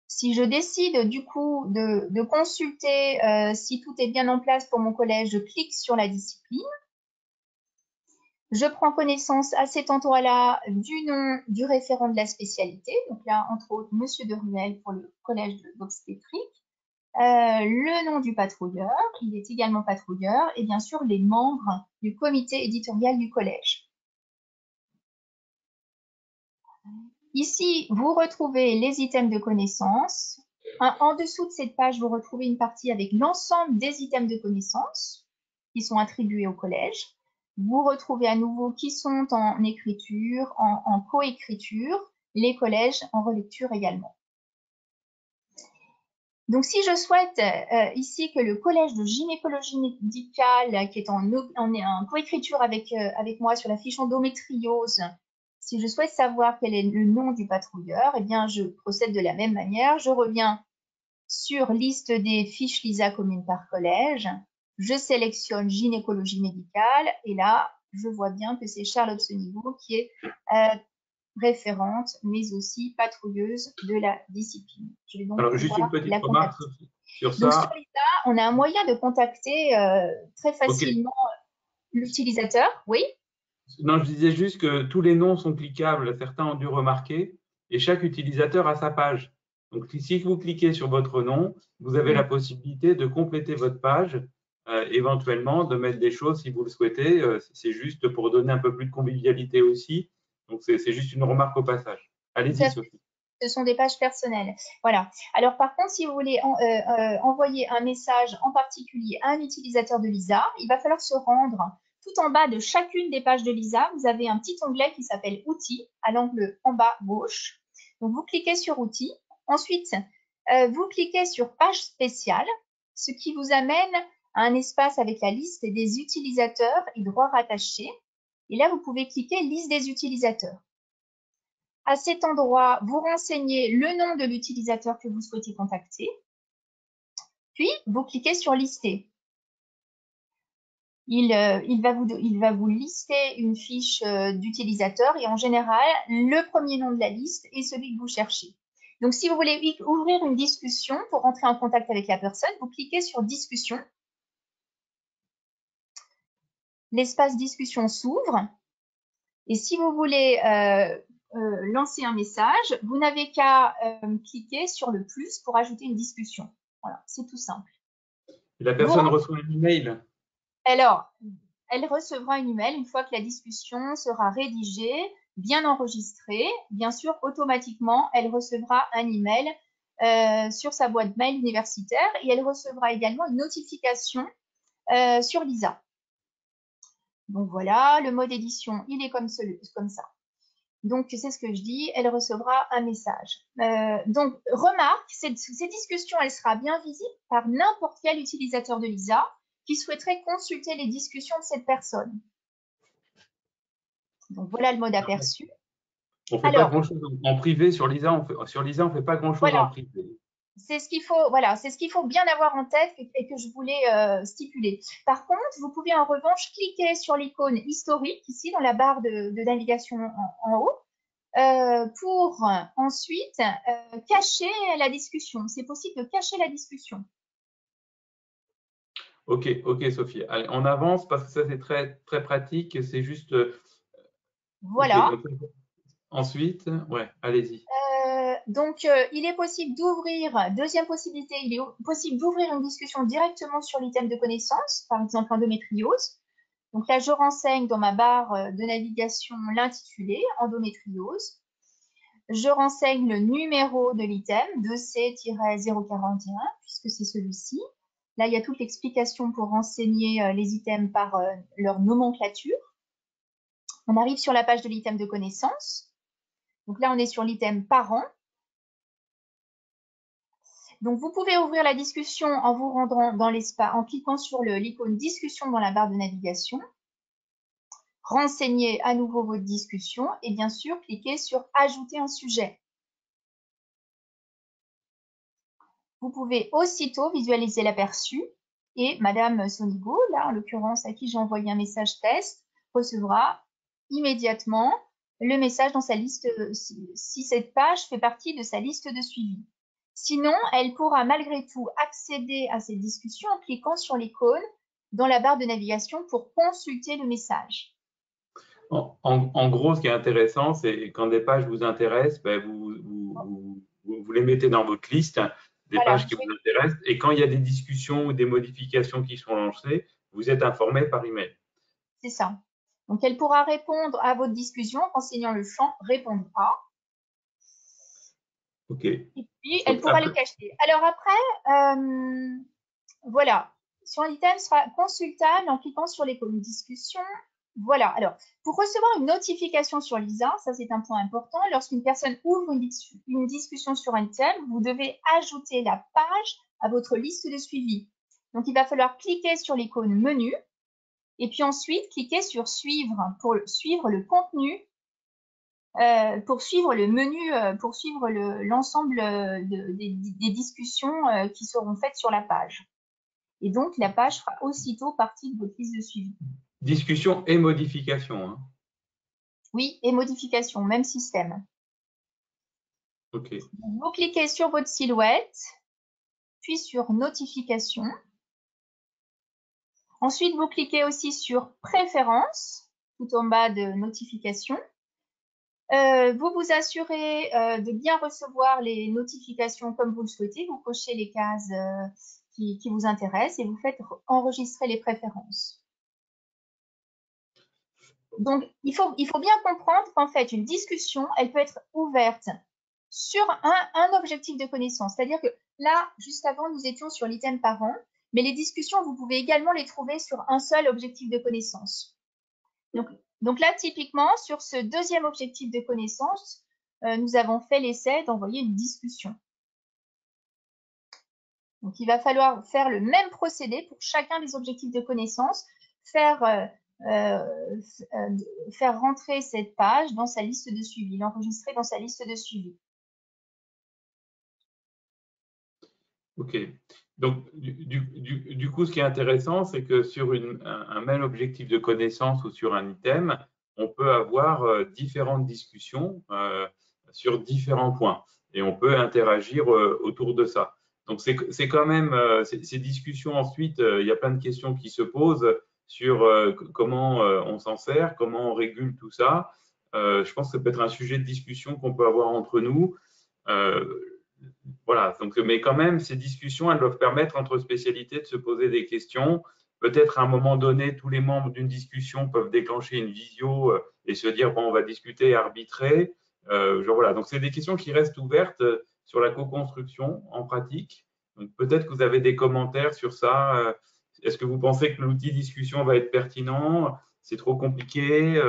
Si je décide du coup de consulter si tout est bien en place pour mon collège, je clique sur la discipline. Je prends connaissance à cet endroit-là du nom du référent de la spécialité. Donc là, entre autres, M. de Ruel pour le collège d'obstétrique. Le nom du patrouilleur, il est également patrouilleur. Et bien sûr, les membres du comité éditorial du collège. Ici, vous retrouvez les items de connaissances. En dessous de cette page, vous retrouvez une partie avec l'ensemble des items de connaissances qui sont attribués au collège. Vous retrouvez à nouveau qui sont en écriture, en coécriture, les collèges en relecture également. Donc, si je souhaite ici que le collège de gynécologie médicale, qui est en coécriture avec moi sur la fiche endométriose, si je souhaite savoir quel est le nom du patrouilleur, eh bien, je procède de la même manière. Je reviens sur liste des fiches LISA communes par collège. Je sélectionne gynécologie médicale et là, je vois bien que c'est Charlotte Sonigo qui est référente, mais aussi patrouilleuse de la discipline. Je vais donc alors, juste une petite remarque sur ça. Donc, sur LISA, on a un moyen de contacter très facilement l'utilisateur. Oui. Non, je disais juste que tous les noms sont cliquables, certains ont dû remarquer, et chaque utilisateur a sa page. Donc, si vous cliquez sur votre nom, vous avez la possibilité de compléter votre page, éventuellement de mettre des choses si vous le souhaitez. C'est juste pour donner un peu plus de convivialité aussi. Donc, c'est juste une remarque au passage. Allez-y, Sophie. Ce sont des pages personnelles. Voilà. Alors, par contre, si vous voulez envoyer un message en particulier à un utilisateur de LISA, il va falloir se rendre tout en bas de chacune des pages de LISA. Vous avez un petit onglet qui s'appelle « Outils » à l'angle en bas gauche. Donc, vous cliquez sur « Outils ». Ensuite, vous cliquez sur « Page spéciale », ce qui vous amène à un espace avec la liste des utilisateurs et droits rattachés. Et là, vous pouvez cliquer « Liste des utilisateurs ». À cet endroit, vous renseignez le nom de l'utilisateur que vous souhaitez contacter. Puis, vous cliquez sur « Lister ». Il va vous lister une fiche d'utilisateur et en général, le premier nom de la liste est celui que vous cherchez. Donc, si vous voulez ouvrir une discussion pour rentrer en contact avec la personne, vous cliquez sur « Discussion ». L'espace discussion s'ouvre. Et si vous voulez lancer un message, vous n'avez qu'à cliquer sur le plus pour ajouter une discussion. Voilà, c'est tout simple. Et la personne reçoit un email. Alors, elle recevra un email une fois que la discussion sera rédigée, bien enregistrée. Bien sûr, automatiquement, elle recevra un email sur sa boîte mail universitaire et elle recevra également une notification sur LISA. Donc voilà, le mode édition, il est comme ça. Donc c'est ce que je dis, elle recevra un message. Donc remarque, cette discussion, elle sera bien visible par n'importe quel utilisateur de Lisa qui souhaiterait consulter les discussions de cette personne. Donc voilà le mode aperçu. On fait pas grand-chose en privé sur Lisa. On fait pas grand-chose voilà. en privé. C'est ce qu'il faut, voilà, c'est ce qu'il faut bien avoir en tête et que je voulais stipuler. Par contre, vous pouvez en revanche cliquer sur l'icône historique ici dans la barre de navigation en haut pour ensuite cacher la discussion. C'est possible de cacher la discussion. Ok, Sophie. Allez, on avance parce que ça c'est très très pratique. C'est juste. Voilà. Okay, ensuite, ouais, allez-y. Donc, il est possible d'ouvrir, deuxième possibilité, il est possible d'ouvrir une discussion directement sur l'item de connaissance, par exemple endométriose. Donc là, je renseigne dans ma barre de navigation l'intitulé, endométriose. Je renseigne le numéro de l'item, 2C-041, puisque c'est celui-ci. Là, il y a toute l'explication pour renseigner les items par leur nomenclature. On arrive sur la page de l'item de connaissance. Donc là, on est sur l'item parent. Donc, vous pouvez ouvrir la discussion en vous rendant dans l'espace, en cliquant sur l'icône discussion dans la barre de navigation. Renseigner à nouveau votre discussion et bien sûr, cliquer sur ajouter un sujet. Vous pouvez aussitôt visualiser l'aperçu et Madame Sonigo, là en l'occurrence à qui j'ai envoyé un message test, recevra immédiatement le message dans sa liste si cette page fait partie de sa liste de suivi. Sinon, elle pourra malgré tout accéder à cette discussion en cliquant sur l'icône dans la barre de navigation pour consulter le message. En gros, ce qui est intéressant, c'est quand des pages vous intéressent, ben vous les mettez dans votre liste, des pages qui vous intéressent, et quand il y a des discussions ou des modifications qui sont lancées, vous êtes informé par email. C'est ça. Donc, elle pourra répondre à votre discussion en renseignant le champ « Répondre à ». Ok. Et puis, elle pourra les cacher. Alors après, voilà. Sur un item sera consultable en cliquant sur l'icône discussion. Voilà. Alors, pour recevoir une notification sur Lisa, ça c'est un point important, lorsqu'une personne ouvre une discussion sur un item, vous devez ajouter la page à votre liste de suivi. Donc, il va falloir cliquer sur l'icône menu et puis ensuite cliquer sur suivre pour suivre le contenu, pour suivre le menu, pour suivre l'ensemble des discussions qui seront faites sur la page. Et donc, la page fera aussitôt partie de votre liste de suivi. Discussion et modification. Hein. Oui, et modification, même système. Ok. Vous cliquez sur votre silhouette, puis sur notification. Ensuite, vous cliquez aussi sur préférences, tout en bas de notification. Vous vous assurez de bien recevoir les notifications comme vous le souhaitez. Vous cochez les cases qui vous intéressent et vous faites enregistrer les préférences. Donc, il faut bien comprendre qu'en fait, une discussion, elle peut être ouverte sur un objectif de connaissance. C'est-à-dire que là, juste avant, nous étions sur l'item parent, mais les discussions, vous pouvez également les trouver sur un seul objectif de connaissance. Donc là, typiquement, sur ce deuxième objectif de connaissance, nous avons fait l'essai d'envoyer une discussion. Donc, il va falloir faire le même procédé pour chacun des objectifs de connaissance, faire rentrer cette page dans sa liste de suivi, l'enregistrer dans sa liste de suivi. Ok. Donc, du coup, ce qui est intéressant, c'est que sur un même objectif de connaissance ou sur un item, on peut avoir différentes discussions sur différents points et on peut interagir autour de ça. Donc, c'est quand même ces discussions ensuite, il y a plein de questions qui se posent sur comment on s'en sert, comment on régule tout ça. Je pense que ça peut être un sujet de discussion qu'on peut avoir entre nous. Voilà, donc, mais quand même, ces discussions, elles doivent permettre entre spécialités de se poser des questions. Peut-être à un moment donné, tous les membres d'une discussion peuvent déclencher une visio et se dire, bon, on va discuter et arbitrer. Voilà. Donc, c'est des questions qui restent ouvertes sur la co-construction en pratique. Donc, peut-être que vous avez des commentaires sur ça. Est-ce que vous pensez que l'outil discussion va être pertinent? c'est trop compliqué?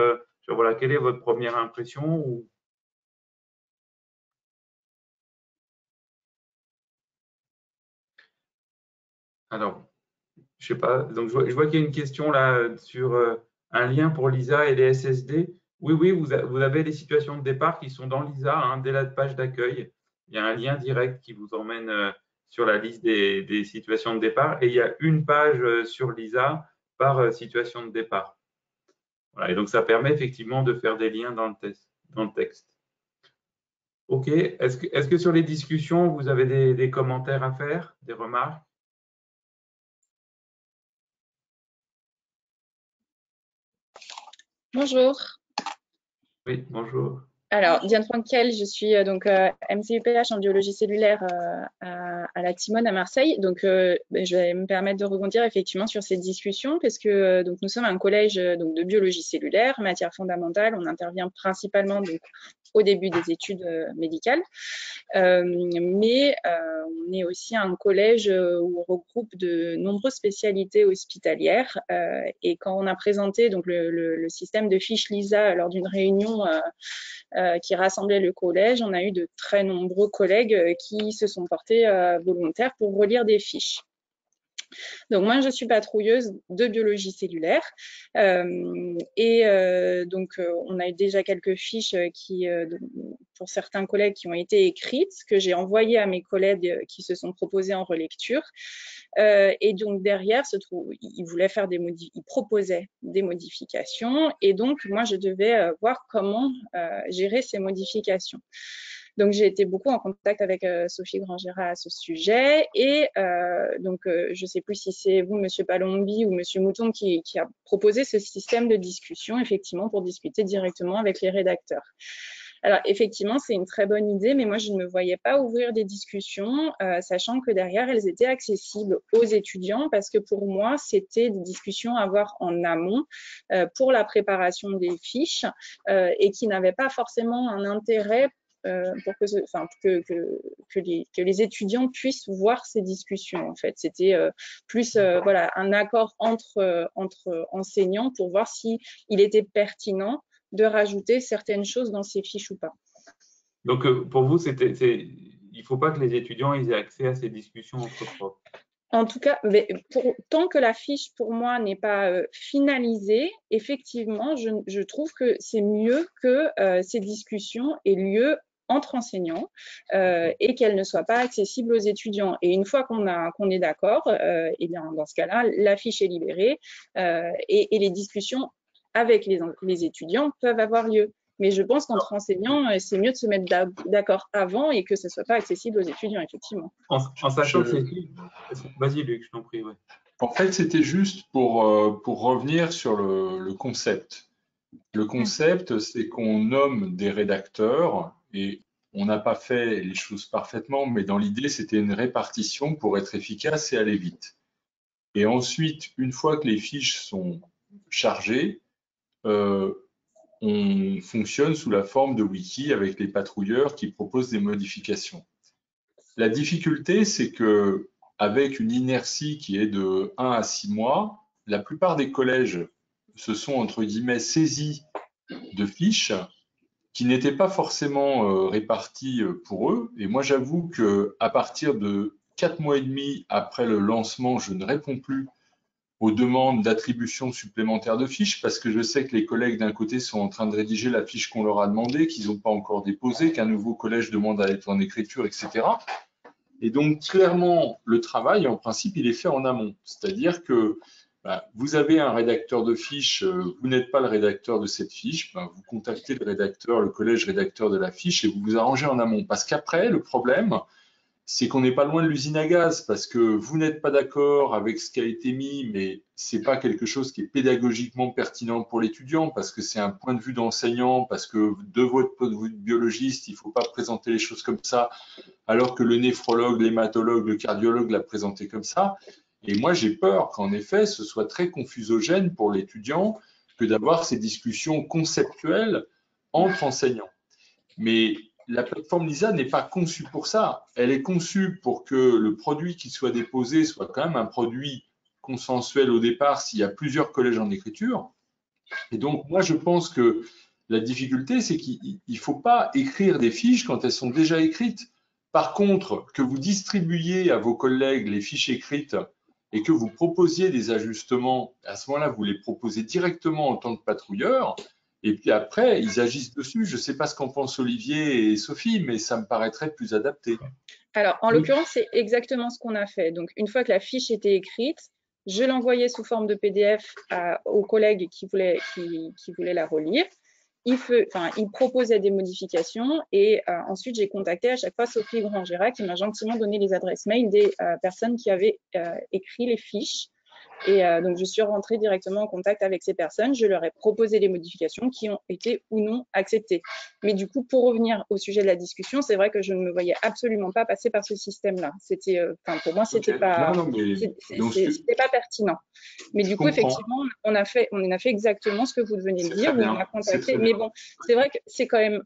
Voilà, quelle est votre première impression ou... Alors, je sais pas. Donc, je vois qu'il y a une question là sur un lien pour l'ISA et les SSD. Oui, oui, vous avez les situations de départ qui sont dans l'ISA, hein, dès la page d'accueil. Il y a un lien direct qui vous emmène sur la liste des situations de départ. Et il y a une page sur l'ISA par situation de départ. Voilà, et donc, ça permet effectivement de faire des liens dans le texte. OK. Est-ce que sur les discussions, vous avez des commentaires à faire, des remarques? Bonjour. Oui, bonjour. Alors, Diane Frankel, je suis donc MCUPH en biologie cellulaire à la Timone à Marseille. Donc, je vais me permettre de rebondir effectivement sur cette discussion parce que donc nous sommes un collège donc de biologie cellulaire, matière fondamentale. On intervient principalement donc au début des études médicales, mais on est aussi un collège où on regroupe de nombreuses spécialités hospitalières. Et quand on a présenté donc le système de fiches LISA lors d'une réunion qui rassemblait le collège, on a eu de très nombreux collègues qui se sont portés volontaires pour relire des fiches. Donc moi, je suis patrouilleuse de biologie cellulaire donc on a eu déjà quelques fiches pour certains collègues qui ont été écrites, que j'ai envoyées à mes collègues qui se sont proposés en relecture. Et donc derrière, ils proposaient des modifications et donc moi, je devais voir comment gérer ces modifications. Donc, j'ai été beaucoup en contact avec Sophie Grangera à ce sujet et je ne sais plus si c'est vous, Monsieur Palombi ou Monsieur Mouton qui a proposé ce système de discussion, effectivement, pour discuter directement avec les rédacteurs. Alors, effectivement, c'est une très bonne idée, mais moi, je ne me voyais pas ouvrir des discussions, sachant que derrière, elles étaient accessibles aux étudiants, parce que pour moi, c'était des discussions à avoir en amont pour la préparation des fiches et qui n'avaient pas forcément un intérêt pour que les étudiants puissent voir ces discussions. En fait, c'était plus voilà, un accord entre enseignants pour voir s'il était pertinent de rajouter certaines choses dans ces fiches ou pas. Donc, pour vous, il ne faut pas que les étudiants aient accès à ces discussions entre profs. En tout cas, tant que la fiche, pour moi, n'est pas finalisée, effectivement, je trouve que c'est mieux que ces discussions aient lieu entre enseignants et qu'elles ne soient pas accessibles aux étudiants. Et une fois qu'on est d'accord, et bien dans ce cas-là, la fiche est libérée et les discussions avec les étudiants peuvent avoir lieu. Mais je pense qu'entre enseignants, c'est mieux de se mettre d'accord avant et que ce ne soit pas accessible aux étudiants, effectivement. En sachant que c'est... Vas-y, Luc, je t'en prie. Ouais. En fait, c'était juste pour revenir sur le concept. Le concept, c'est qu'on nomme des rédacteurs et on n'a pas fait les choses parfaitement, mais dans l'idée, c'était une répartition pour être efficace et aller vite. Et ensuite, une fois que les fiches sont chargées, on fonctionne sous la forme de wiki avec les patrouilleurs qui proposent des modifications. La difficulté, c'est que avec une inertie qui est de 1 à 6 mois, la plupart des collèges se sont, entre guillemets, saisis de fiches qui n'étaient pas forcément réparties pour eux. Et moi, j'avoue qu'à partir de 4 mois et demi après le lancement, je ne réponds plus aux demandes d'attribution supplémentaire de fiches parce que je sais que les collègues d'un côté sont en train de rédiger la fiche qu'on leur a demandé, qu'ils n'ont pas encore déposée, qu'un nouveau collège demande à être en écriture, etc. Et donc, clairement, le travail, en principe, il est fait en amont. C'est-à-dire que vous avez un rédacteur de fiche, vous n'êtes pas le rédacteur de cette fiche, vous contactez le rédacteur, le collège rédacteur de la fiche et vous vous arrangez en amont. Parce qu'après, le problème, c'est qu'on n'est pas loin de l'usine à gaz parce que vous n'êtes pas d'accord avec ce qui a été mis, mais ce n'est pas quelque chose qui est pédagogiquement pertinent pour l'étudiant parce que c'est un point de vue d'enseignant, parce que de votre point de vue de biologiste, il ne faut pas présenter les choses comme ça, alors que le néphrologue, l'hématologue, le cardiologue l'a présenté comme ça. Et moi, j'ai peur qu'en effet, ce soit très confusogène pour l'étudiant que d'avoir ces discussions conceptuelles entre enseignants. Mais la plateforme LISA n'est pas conçue pour ça. Elle est conçue pour que le produit qui soit déposé soit quand même un produit consensuel au départ s'il y a plusieurs collèges en écriture. Et donc, moi, je pense que la difficulté, c'est qu'il ne faut pas écrire des fiches quand elles sont déjà écrites. Par contre, que vous distribuiez à vos collègues les fiches écrites et que vous proposiez des ajustements, à ce moment-là, vous les proposez directement en tant que patrouilleur, et puis après, ils agissent dessus. Je ne sais pas ce qu'en pensent Olivier et Sophie, mais ça me paraîtrait plus adapté. Alors, en l'occurrence, c'est exactement ce qu'on a fait. Donc, une fois que la fiche était écrite, je l'envoyais sous forme de PDF aux collègues qui voulaient la relire. Ils proposaient des modifications et ensuite, j'ai contacté à chaque fois Sophie Grangera qui m'a gentiment donné les adresses mail des personnes qui avaient écrit les fiches. Et donc, je suis rentrée directement en contact avec ces personnes. Je leur ai proposé les modifications qui ont été ou non acceptées. Mais du coup, pour revenir au sujet de la discussion, c'est vrai que je ne me voyais absolument pas passer par ce système-là. C'était, pour moi, c'était pas pertinent. Mais du coup, effectivement, on a fait exactement ce que vous venez de dire. On a contacté. Mais bon, c'est vrai que c'est quand même,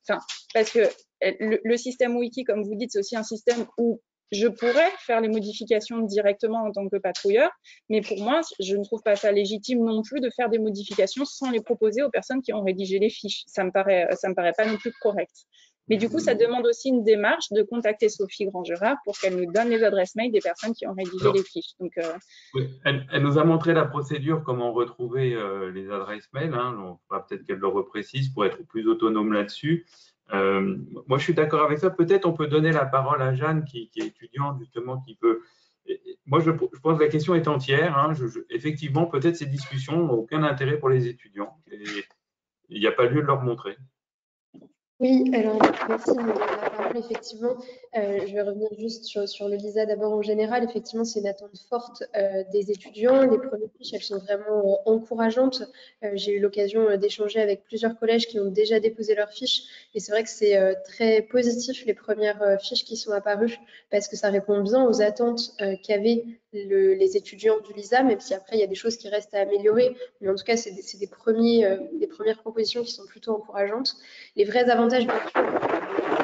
parce que le système wiki, comme vous dites, c'est aussi un système où je pourrais faire les modifications directement en tant que patrouilleur, mais pour moi, je ne trouve pas ça légitime non plus de faire des modifications sans les proposer aux personnes qui ont rédigé les fiches. Ça me paraît pas non plus correct. Mais du coup, ça demande aussi une démarche de contacter Sophie Grangera pour qu'elle nous donne les adresses mail des personnes qui ont rédigé les fiches. Donc, oui, elle nous a montré la procédure, comment retrouver les adresses mail. Hein. On va peut-être qu'elle le reprécise pour être plus autonome là-dessus. Moi, je suis d'accord avec ça. Peut-être on peut donner la parole à Jeanne, qui est étudiante, justement, qui peut. Moi, je pense que la question est entière. Hein. Effectivement, peut-être ces discussions n'ont aucun intérêt pour les étudiants. Et il n'y a pas lieu de leur montrer. Oui, alors merci de me donner la parole. Effectivement, je vais revenir juste sur le LISA d'abord en général. Effectivement, c'est une attente forte des étudiants. Les premières fiches, elles sont vraiment encourageantes. J'ai eu l'occasion d'échanger avec plusieurs collèges qui ont déjà déposé leurs fiches. Et c'est vrai que c'est très positif les premières fiches qui sont apparues parce que ça répond bien aux attentes qu'avaient les étudiants du LISA, même si après, il y a des choses qui restent à améliorer. Mais en tout cas, c'est des premières propositions qui sont plutôt encourageantes. Les vrais avantages, bien sûr,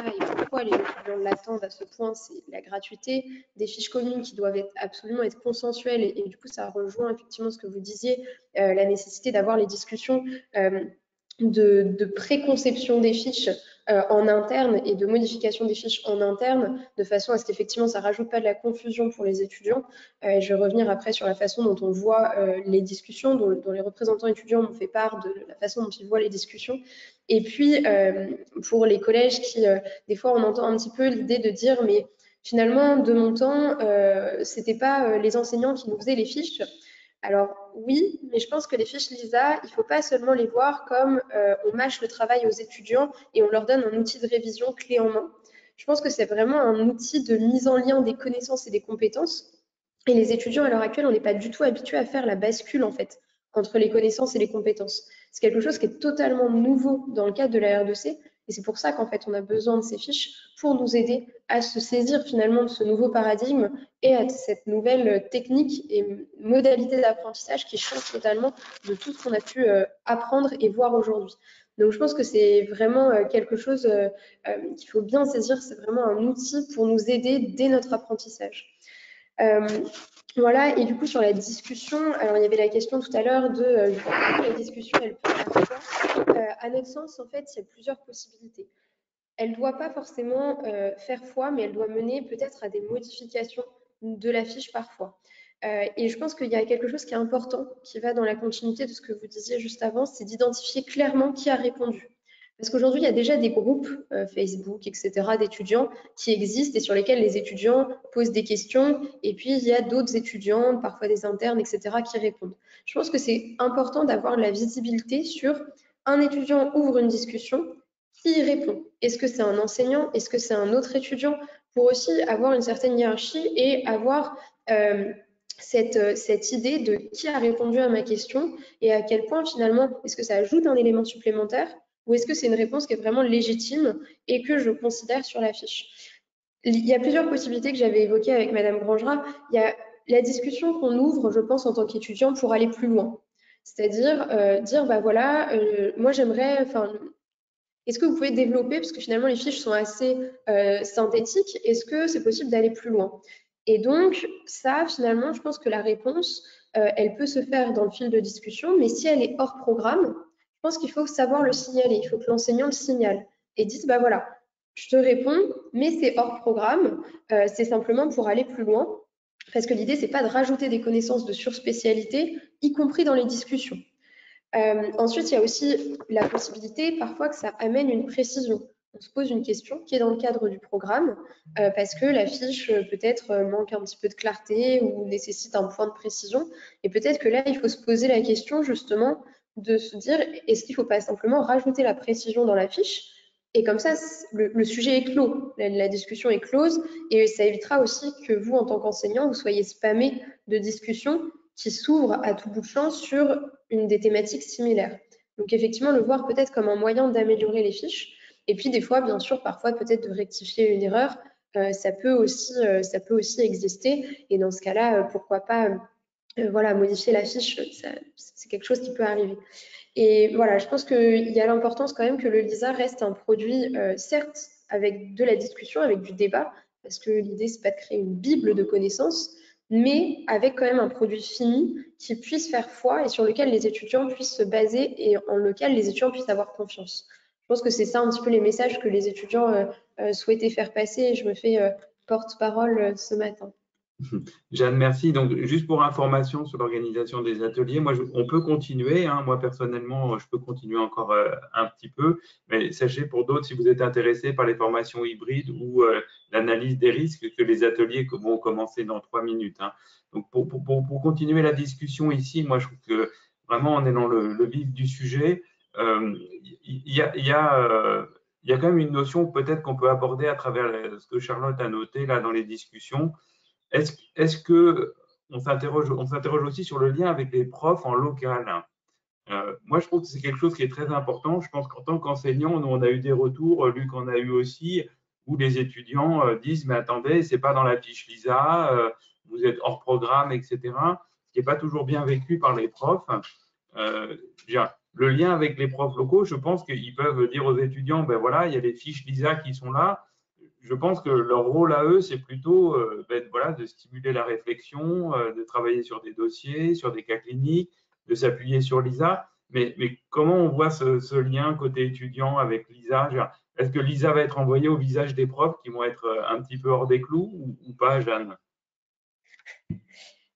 et pourquoi les étudiants l'attendent à ce point, c'est la gratuité des fiches communes qui doivent absolument être consensuelles. Et du coup, ça rejoint effectivement ce que vous disiez, la nécessité d'avoir les discussions de préconception des fiches en interne et de modification des fiches en interne, de façon à ce qu'effectivement ça ne rajoute pas de la confusion pour les étudiants. Je vais revenir après sur la façon dont on voit les discussions, dont les représentants étudiants m'ont fait part de la façon dont ils voient les discussions. Et puis, pour les collèges qui, des fois, on entend un petit peu l'idée de dire, mais finalement, de mon temps, c'était pas les enseignants qui nous faisaient les fiches. Alors oui, mais je pense que les fiches LISA, il ne faut pas seulement les voir comme on mâche le travail aux étudiants et on leur donne un outil de révision clé en main. Je pense que c'est vraiment un outil de mise en lien des connaissances et des compétences. Et les étudiants, à l'heure actuelle, on n'est pas du tout habitués à faire la bascule, en fait, entre les connaissances et les compétences. C'est quelque chose qui est totalement nouveau dans le cadre de la R2C. Et c'est pour ça qu'en fait, on a besoin de ces fiches pour nous aider à se saisir finalement de ce nouveau paradigme et à cette nouvelle technique et modalité d'apprentissage qui change totalement de tout ce qu'on a pu apprendre et voir aujourd'hui. Donc, je pense que c'est vraiment quelque chose qu'il faut bien saisir. C'est vraiment un outil pour nous aider dès notre apprentissage. Voilà, et du coup, sur la discussion, alors il y avait la question tout à l'heure de la discussion, elle peut faire quoi ? À notre sens, en fait, il y a plusieurs possibilités. Elle ne doit pas forcément faire foi, mais elle doit mener peut-être à des modifications de la fiche parfois. Et je pense qu'il y a quelque chose qui est important, qui va dans la continuité de ce que vous disiez juste avant, c'est d'identifier clairement qui a répondu. Parce qu'aujourd'hui, il y a déjà des groupes Facebook, etc., d'étudiants qui existent et sur lesquels les étudiants posent des questions. Et puis, il y a d'autres étudiants, parfois des internes, etc., qui répondent. Je pense que c'est important d'avoir la visibilité sur un étudiant ouvre une discussion, qui y répond. Est-ce que c'est un enseignant? Est-ce que c'est un autre étudiant? Pour aussi avoir une certaine hiérarchie et avoir cette idée de qui a répondu à ma question et à quel point, finalement, est-ce que ça ajoute un élément supplémentaire? Ou est-ce que c'est une réponse qui est vraiment légitime et que je considère sur la fiche? Il y a plusieurs possibilités que j'avais évoquées avec Madame Grangera. Il y a la discussion qu'on ouvre, je pense, en tant qu'étudiant pour aller plus loin. C'est-à-dire dire, bah voilà, moi j'aimerais, est-ce que vous pouvez développer, parce que finalement les fiches sont assez synthétiques, est-ce que c'est possible d'aller plus loin? Et donc ça, finalement, je pense que la réponse, elle peut se faire dans le fil de discussion, mais si elle est hors programme, je pense qu'il faut savoir le signaler. Il faut que l'enseignant le signale et dise, bah voilà, je te réponds, mais c'est hors programme. C'est simplement pour aller plus loin. Parce que l'idée, c'est pas de rajouter des connaissances de surspécialité, y compris dans les discussions. Ensuite, il y a aussi la possibilité parfois que ça amène une précision. On se pose une question qui est dans le cadre du programme parce que la fiche peut-être manque un petit peu de clarté ou nécessite un point de précision. Et peut-être que là, il faut se poser la question justement de se dire, est-ce qu'il ne faut pas simplement rajouter la précision dans la fiche? Et comme ça, le sujet est clos, la discussion est close et ça évitera aussi que vous, en tant qu'enseignant, vous soyez spammé de discussions qui s'ouvrent à tout bout de champ sur une des thématiques similaires. Donc effectivement, le voir peut-être comme un moyen d'améliorer les fiches. Et puis des fois, bien sûr, parfois peut-être de rectifier une erreur, ça peut aussi exister. Et dans ce cas-là, pourquoi pas voilà, modifier la fiche, c'est quelque chose qui peut arriver. Et voilà, je pense qu'il y a l'importance quand même que le LISA reste un produit, certes, avec de la discussion, avec du débat, parce que l'idée, c'est pas de créer une bible de connaissances, mais avec quand même un produit fini qui puisse faire foi et sur lequel les étudiants puissent se baser et en lequel les étudiants puissent avoir confiance. Je pense que c'est ça un petit peu les messages que les étudiants souhaitaient faire passer et je me fais porte-parole ce matin. Jeanne, merci. Donc, juste pour information sur l'organisation des ateliers, moi, on peut continuer. Hein. Moi, personnellement, je peux continuer encore un petit peu. Mais sachez pour d'autres, si vous êtes intéressés par les formations hybrides ou l'analyse des risques, que les ateliers vont commencer dans 3 minutes. Hein. Donc, pour continuer la discussion ici, moi, je trouve que vraiment, on est dans le vif du sujet. Il y a quand même une notion peut-être qu'on peut aborder à travers ce que Charlotte a noté là dans les discussions. Est-ce que on s'interroge aussi sur le lien avec les profs en local? Moi, je trouve que c'est quelque chose qui est très important. Je pense qu'en tant qu'enseignant, nous, on a eu des retours, Luc en a eu aussi, où les étudiants disent, mais attendez, c'est pas dans la fiche LISA, vous êtes hors programme, etc. Ce qui n'est pas toujours bien vécu par les profs. Le lien avec les profs locaux, je pense qu'ils peuvent dire aux étudiants, ben voilà, il y a les fiches LISA qui sont là. Je pense que leur rôle à eux, c'est plutôt voilà, de stimuler la réflexion, de travailler sur des dossiers, sur des cas cliniques, de s'appuyer sur l'ISA. Mais comment on voit ce lien côté étudiant avec l'ISA? Est-ce que l'ISA va être envoyée au visage des profs qui vont être un petit peu hors des clous ou pas, Jeanne?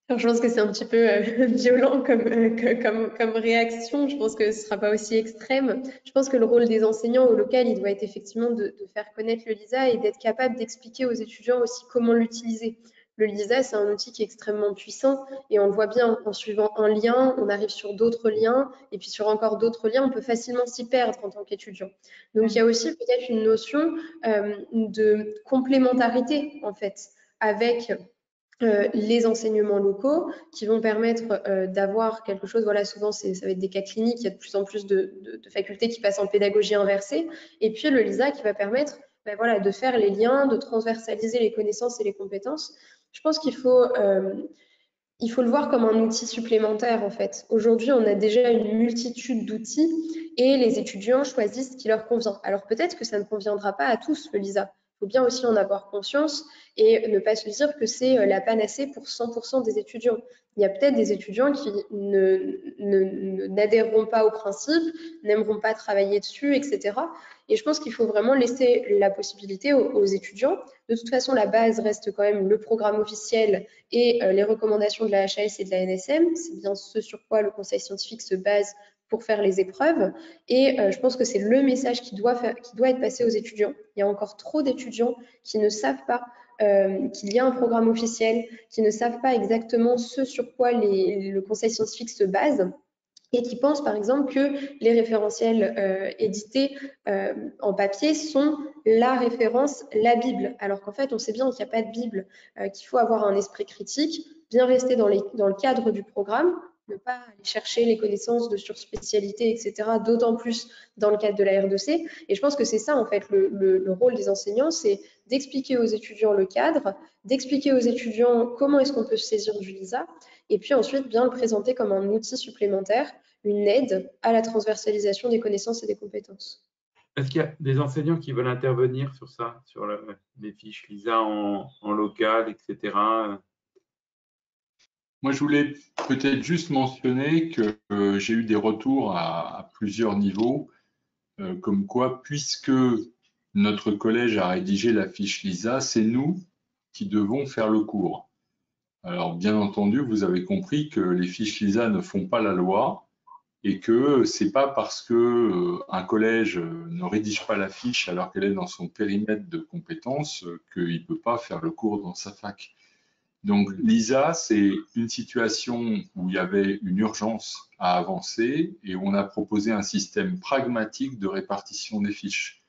Alors, je pense que c'est un petit peu violent comme réaction. Je pense que ce ne sera pas aussi extrême. Je pense que le rôle des enseignants au local, il doit être effectivement de faire connaître le LISA et d'être capable d'expliquer aux étudiants aussi comment l'utiliser. Le LISA, c'est un outil qui est extrêmement puissant et on le voit bien en suivant un lien, on arrive sur d'autres liens et puis sur encore d'autres liens, on peut facilement s'y perdre en tant qu'étudiant. Donc, il y a aussi peut-être une notion de complémentarité en fait avec les enseignements locaux qui vont permettre d'avoir quelque chose, voilà, souvent ça va être des cas cliniques, il y a de plus en plus de facultés qui passent en pédagogie inversée, et puis le LISA qui va permettre voilà, de faire les liens, de transversaliser les connaissances et les compétences. Je pense qu'il faut le voir comme un outil supplémentaire en fait. Aujourd'hui, on a déjà une multitude d'outils et les étudiants choisissent ce qui leur convient. Alors peut-être que ça ne conviendra pas à tous, le LISA. Il faut bien aussi en avoir conscience et ne pas se dire que c'est la panacée pour 100% des étudiants. Il y a peut-être des étudiants qui n'adhéreront pas au principe, n'aimeront pas travailler dessus, etc. Et je pense qu'il faut vraiment laisser la possibilité aux étudiants. De toute façon, la base reste quand même le programme officiel et les recommandations de la HAS et de la NSM. C'est bien ce sur quoi le conseil scientifique se base pour faire les épreuves. Et je pense que c'est le message qui doit être passé aux étudiants. Il y a encore trop d'étudiants qui ne savent pas qu'il y a un programme officiel, qui ne savent pas exactement ce sur quoi le conseil scientifique se base et qui pensent par exemple que les référentiels édités en papier sont la référence, la Bible, alors qu'en fait on sait bien qu'il n'y a pas de Bible, qu'il faut avoir un esprit critique, bien rester dans le cadre du programme, ne pas aller chercher les connaissances de surspécialité, etc., d'autant plus dans le cadre de la R2C. Et je pense que c'est ça en fait le rôle des enseignants, c'est d'expliquer aux étudiants le cadre, d'expliquer aux étudiants comment est-ce qu'on peut se saisir du LISA, et puis ensuite bien le présenter comme un outil supplémentaire, une aide à la transversalisation des connaissances et des compétences. Est-ce qu'il y a des enseignants qui veulent intervenir sur ça, sur les fiches LISA en local, etc. Moi, je voulais peut-être juste mentionner que j'ai eu des retours à plusieurs niveaux, comme quoi, puisque notre collège a rédigé la fiche LISA, c'est nous qui devons faire le cours. Alors, bien entendu, vous avez compris que les fiches LISA ne font pas la loi et que c'est pas parce que un collège ne rédige pas la fiche alors qu'elle est dans son périmètre de compétences qu'il ne peut pas faire le cours dans sa fac. Donc, l'ISA, c'est une situation où il y avait une urgence à avancer et où on a proposé un système pragmatique de répartition des fiches.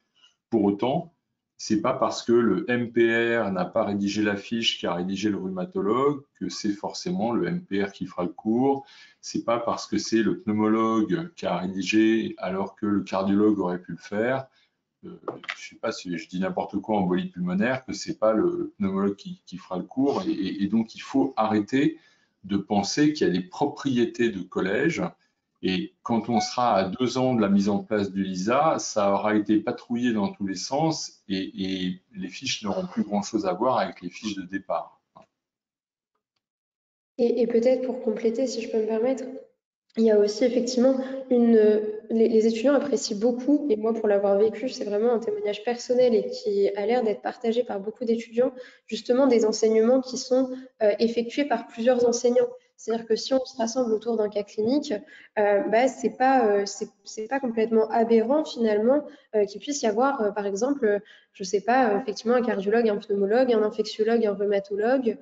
Pour autant, c'est pas parce que le MPR n'a pas rédigé la fiche qu'a rédigé le rhumatologue que c'est forcément le MPR qui fera le cours. C'est pas parce que c'est le pneumologue qui a rédigé alors que le cardiologue aurait pu le faire. Je ne sais pas si je dis n'importe quoi en embolie pulmonaire, que c'est pas le pneumologue qui fera le cours. Et donc, il faut arrêter de penser qu'il y a des propriétés de collège. Et quand on sera à 2 ans de la mise en place du LISA, ça aura été patrouillé dans tous les sens et les fiches n'auront plus grand-chose à voir avec les fiches de départ. Et peut-être pour compléter, si je peux me permettre, il y a aussi effectivement les étudiants apprécient beaucoup, et moi pour l'avoir vécu, c'est vraiment un témoignage personnel et qui a l'air d'être partagé par beaucoup d'étudiants, justement des enseignements qui sont effectués par plusieurs enseignants. C'est-à-dire que si on se rassemble autour d'un cas clinique, c'est pas complètement aberrant finalement qu'il puisse y avoir, par exemple, je sais pas, effectivement un cardiologue, un pneumologue, un infectiologue, un rhumatologue,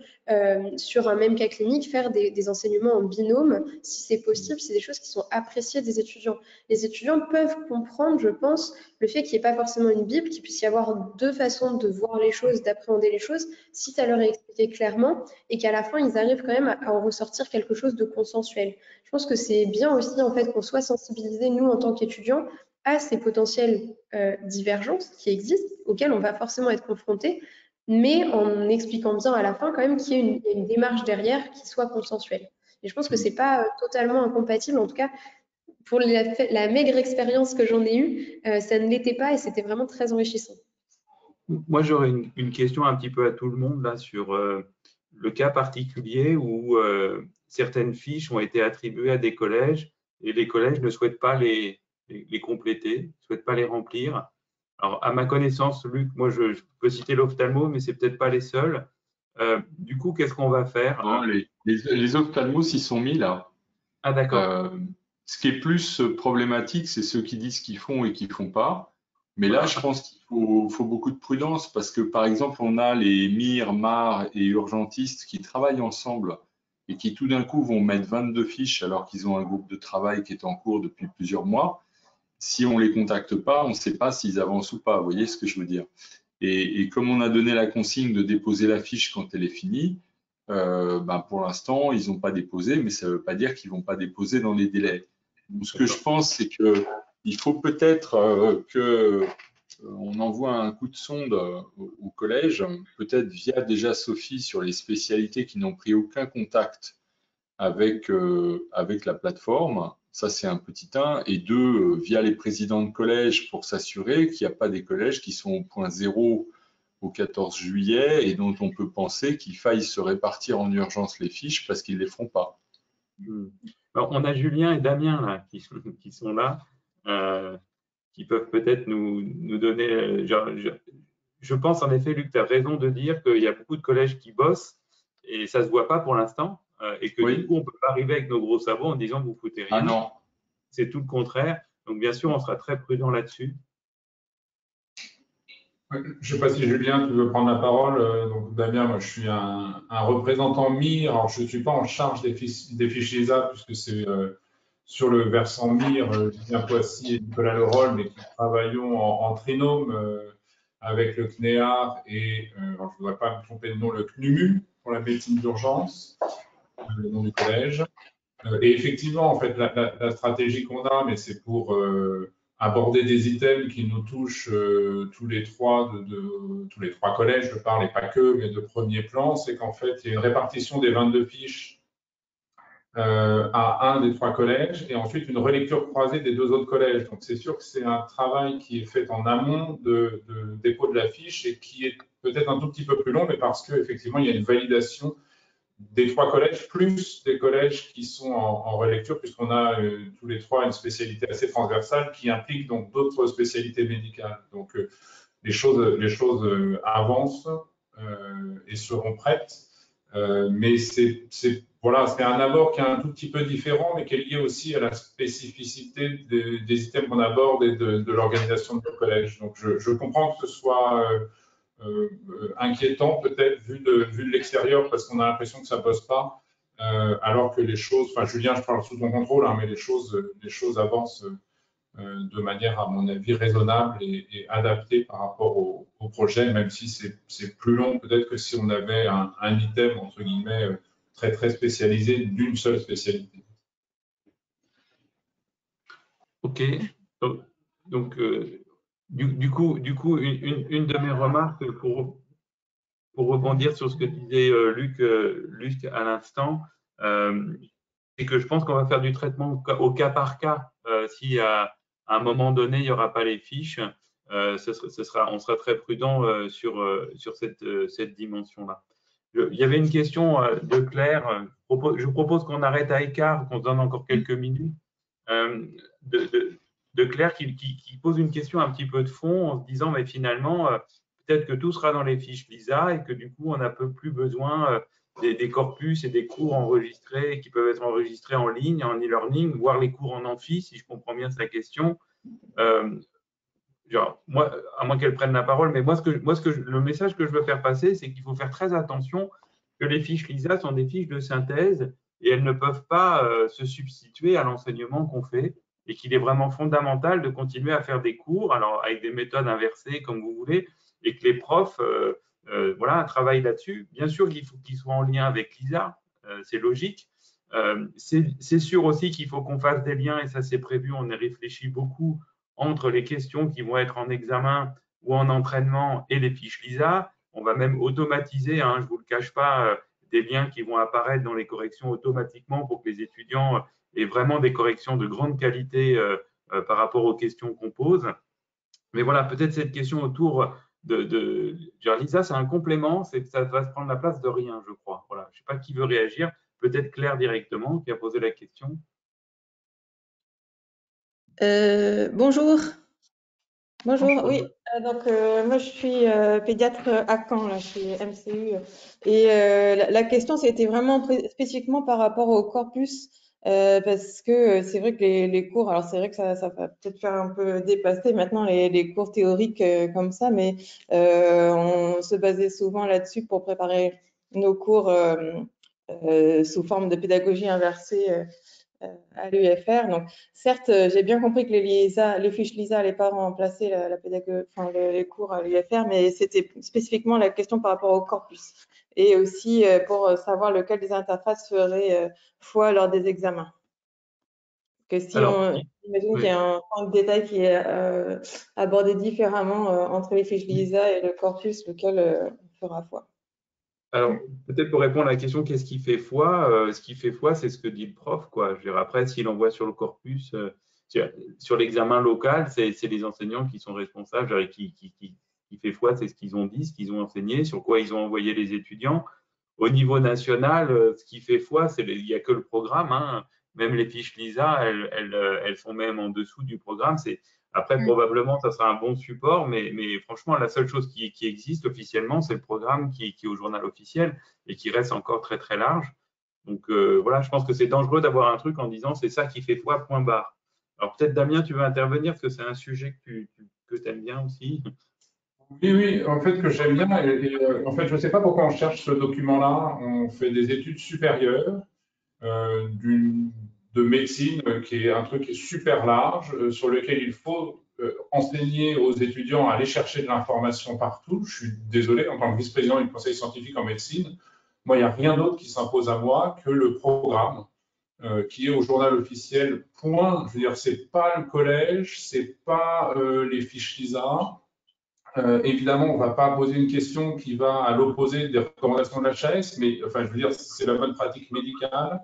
sur un même cas clinique, faire des enseignements en binôme, si c'est possible, c'est des choses qui sont appréciées des étudiants. Les étudiants peuvent comprendre, je pense, le fait qu'il n'y ait pas forcément une Bible, qu'il puisse y avoir deux façons de voir les choses, d'appréhender les choses, si ça leur est expliqué clairement, et qu'à la fin, ils arrivent quand même à en ressortir quelque chose de consensuel. Je pense que c'est bien aussi, en fait, qu'on soit sensibilisés, nous, en tant qu'étudiants, à ces potentielles divergences qui existent, auxquelles on va forcément être confrontés, mais en expliquant bien à la fin quand même qu'il y ait une démarche derrière qui soit consensuelle. Et je pense que c'est pas totalement incompatible, en tout cas, pour la maigre expérience que j'en ai eue, ça ne l'était pas et c'était vraiment très enrichissant. Moi, j'aurais une question un petit peu à tout le monde là sur le cas particulier où certaines fiches ont été attribuées à des collèges et les collèges ne souhaitent pas les compléter, ne souhaitent pas les remplir. Alors, à ma connaissance, Luc, moi, je peux citer l'ophtalmo, mais c'est peut-être pas les seuls. Du coup, qu'est-ce qu'on va faire? Non, les ophtalmos, ils sont mis là. Ah, d'accord. Ce qui est plus problématique, c'est ceux qui disent qu'ils font et qu'ils font pas. Mais là, je pense qu'il faut beaucoup de prudence parce que, par exemple, on a les MIR, MAR et urgentistes qui travaillent ensemble et qui tout d'un coup vont mettre 22 fiches alors qu'ils ont un groupe de travail qui est en cours depuis plusieurs mois. Si on les contacte pas, on ne sait pas s'ils avancent ou pas. Vous voyez ce que je veux dire? Et comme on a donné la consigne de déposer la fiche quand elle est finie, pour l'instant, ils n'ont pas déposé, mais ça ne veut pas dire qu'ils ne vont pas déposer dans les délais. Donc, ce que je pense, c'est qu'il faut peut-être qu'on envoie un coup de sonde au collège, peut-être via déjà Sophie sur les spécialités qui n'ont pris aucun contact avec la plateforme. Ça, c'est un petit 1. Et 2, via les présidents de collège pour s'assurer qu'il n'y a pas des collèges qui sont au point 0 au 14 juillet et dont on peut penser qu'il faille se répartir en urgence les fiches parce qu'ils ne les feront pas. Alors, on a Julien et Damien là, qui sont là, qui peuvent peut-être nous donner. Je pense en effet, Luc, tu as raison de dire qu'il y a beaucoup de collèges qui bossent et ça ne se voit pas pour l'instant. Et que du coup, on ne peut pas arriver avec nos gros sabots en disant vous foutez rien. Ah non. C'est tout le contraire. Donc, bien sûr, on sera très prudent là-dessus. Je ne sais pas si Julien, tu veux prendre la parole. Donc, Damien, moi, je suis un représentant MIR. Alors, je ne suis pas en charge des fiches LISA, puisque c'est sur le versant MIR, Julien Poissy et Nicolas Leroll, mais qui travaillons en trinôme avec le CNEAR et, alors, je ne voudrais pas me tromper de nom, le CNUMU, pour la médecine d'urgence, le nom du collège. Et effectivement, en fait, la stratégie qu'on a, mais c'est pour aborder des items qui nous touchent tous les trois collèges, je parle, et pas que, mais de premier plan, c'est qu'en fait, il y a une répartition des 22 fiches à un des 3 collèges, et ensuite une relecture croisée des 2 autres collèges. Donc, c'est sûr que c'est un travail qui est fait en amont de dépôt de la fiche et qui est peut-être un tout petit peu plus long, mais parce qu'effectivement, il y a une validation des 3 collèges, plus des collèges qui sont en relecture, puisqu'on a tous les 3 une spécialité assez transversale qui implique donc d'autres spécialités médicales. Donc les choses avancent et seront prêtes, mais voilà, c'est un abord qui est un tout petit peu différent, mais qui est lié aussi à la spécificité des items qu'on aborde et de l'organisation de nos collèges. Donc je comprends que ce soit inquiétant peut-être vu de l'extérieur, parce qu'on a l'impression que ça ne bosse pas, alors que les choses, enfin Julien, je parle sous ton contrôle, hein, mais les choses avancent de manière, à mon avis, raisonnable et adaptée par rapport au projet, même si c'est plus long peut-être que si on avait un item, entre guillemets, très très spécialisé d'une seule spécialité. Ok, donc du coup, une de mes remarques pour rebondir sur ce que disait Luc à l'instant, c'est que je pense qu'on va faire du traitement au cas par cas. Si à un moment donné, il n'y aura pas les fiches, on sera très prudent sur cette dimension-là. Il y avait une question de Claire. Je propose qu'on arrête à écart, qu'on se donne encore quelques minutes. De Claire qui pose une question un petit peu de fond en se disant, mais finalement, peut-être que tout sera dans les fiches LISA et que du coup, on n'a plus besoin des corpus et des cours enregistrés qui peuvent être enregistrés en ligne, en e-learning, voire les cours en amphi, si je comprends bien sa question. Moi, à moins qu'elle prenne la parole, mais le message que je veux faire passer, c'est qu'il faut faire très attention que les fiches LISA sont des fiches de synthèse et elles ne peuvent pas se substituer à l'enseignement qu'on fait, et qu'il est vraiment fondamental de continuer à faire des cours, alors avec des méthodes inversées comme vous voulez, et que les profs voilà, travaillent là-dessus. Bien sûr qu'il faut qu'ils soient en lien avec LISA, c'est logique. C'est sûr aussi qu'il faut qu'on fasse des liens, et ça c'est prévu, on y réfléchit beaucoup, entre les questions qui vont être en examen ou en entraînement et les fiches LISA. On va même automatiser, hein, je ne vous le cache pas, des liens qui vont apparaître dans les corrections automatiquement pour que les étudiants aient vraiment des corrections de grande qualité par rapport aux questions qu'on pose. Mais voilà, peut-être cette question autour de LISA, c'est un complément, c'est que ça va se prendre la place de rien, je crois. Voilà, je ne sais pas qui veut réagir, peut-être Claire directement qui a posé la question. Bonjour. Bonjour, oui. Donc, moi, je suis pédiatre à Caen, là, je suis MCU. Et la question, c'était vraiment spécifiquement par rapport au corpus, parce que c'est vrai que les cours, alors c'est vrai que ça va peut-être faire un peu dépasser maintenant les cours théoriques comme ça, mais on se basait souvent là-dessus pour préparer nos cours sous forme de pédagogie inversée à l'UFR. Donc, certes, j'ai bien compris que les fiches LISA n'allaient pas remplacer la pédagogie, enfin, les cours à l'UFR, mais c'était spécifiquement la question par rapport au corpus et aussi pour savoir lequel des interfaces ferait foi lors des examens. Que si on imagine qu'il y a un point de détail qui est abordé différemment entre les fiches LISA et le corpus, lequel fera foi. Alors, peut-être pour répondre à la question, qu'est-ce qui fait foi? Ce qui fait foi, c'est ce que dit le prof, quoi. Je veux dire, après, s'il envoie sur le corpus, sur l'examen local, c'est les enseignants qui sont responsables, qui fait foi, c'est ce qu'ils ont dit, ce qu'ils ont enseigné, sur quoi ils ont envoyé les étudiants. Au niveau national, ce qui fait foi, il n'y a que le programme, hein. Même les fiches LISA, elles sont même en dessous du programme. Après, probablement, ça sera un bon support, mais franchement, la seule chose qui existe officiellement, c'est le programme qui est au journal officiel et qui reste encore très, très large. Donc, voilà, je pense que c'est dangereux d'avoir un truc en disant c'est ça qui fait foi, point barre. Alors, peut-être, Damien, tu veux intervenir parce que c'est un sujet que tu aimes bien aussi. Oui, en fait, que j'aime bien. En fait, je ne sais pas pourquoi on cherche ce document-là. On fait des études supérieures de médecine, qui est un truc qui est super large, sur lequel il faut enseigner aux étudiants à aller chercher de l'information partout. Je suis désolé, en tant que vice-président du conseil scientifique en médecine, moi, il n'y a rien d'autre qui s'impose à moi que le programme qui est au journal officiel, point. Je veux dire, ce n'est pas le collège, ce n'est pas les fiches LISA. Évidemment, on ne va pas poser une question qui va à l'opposé des recommandations de l'HAS, mais enfin, je veux dire, c'est la bonne pratique médicale.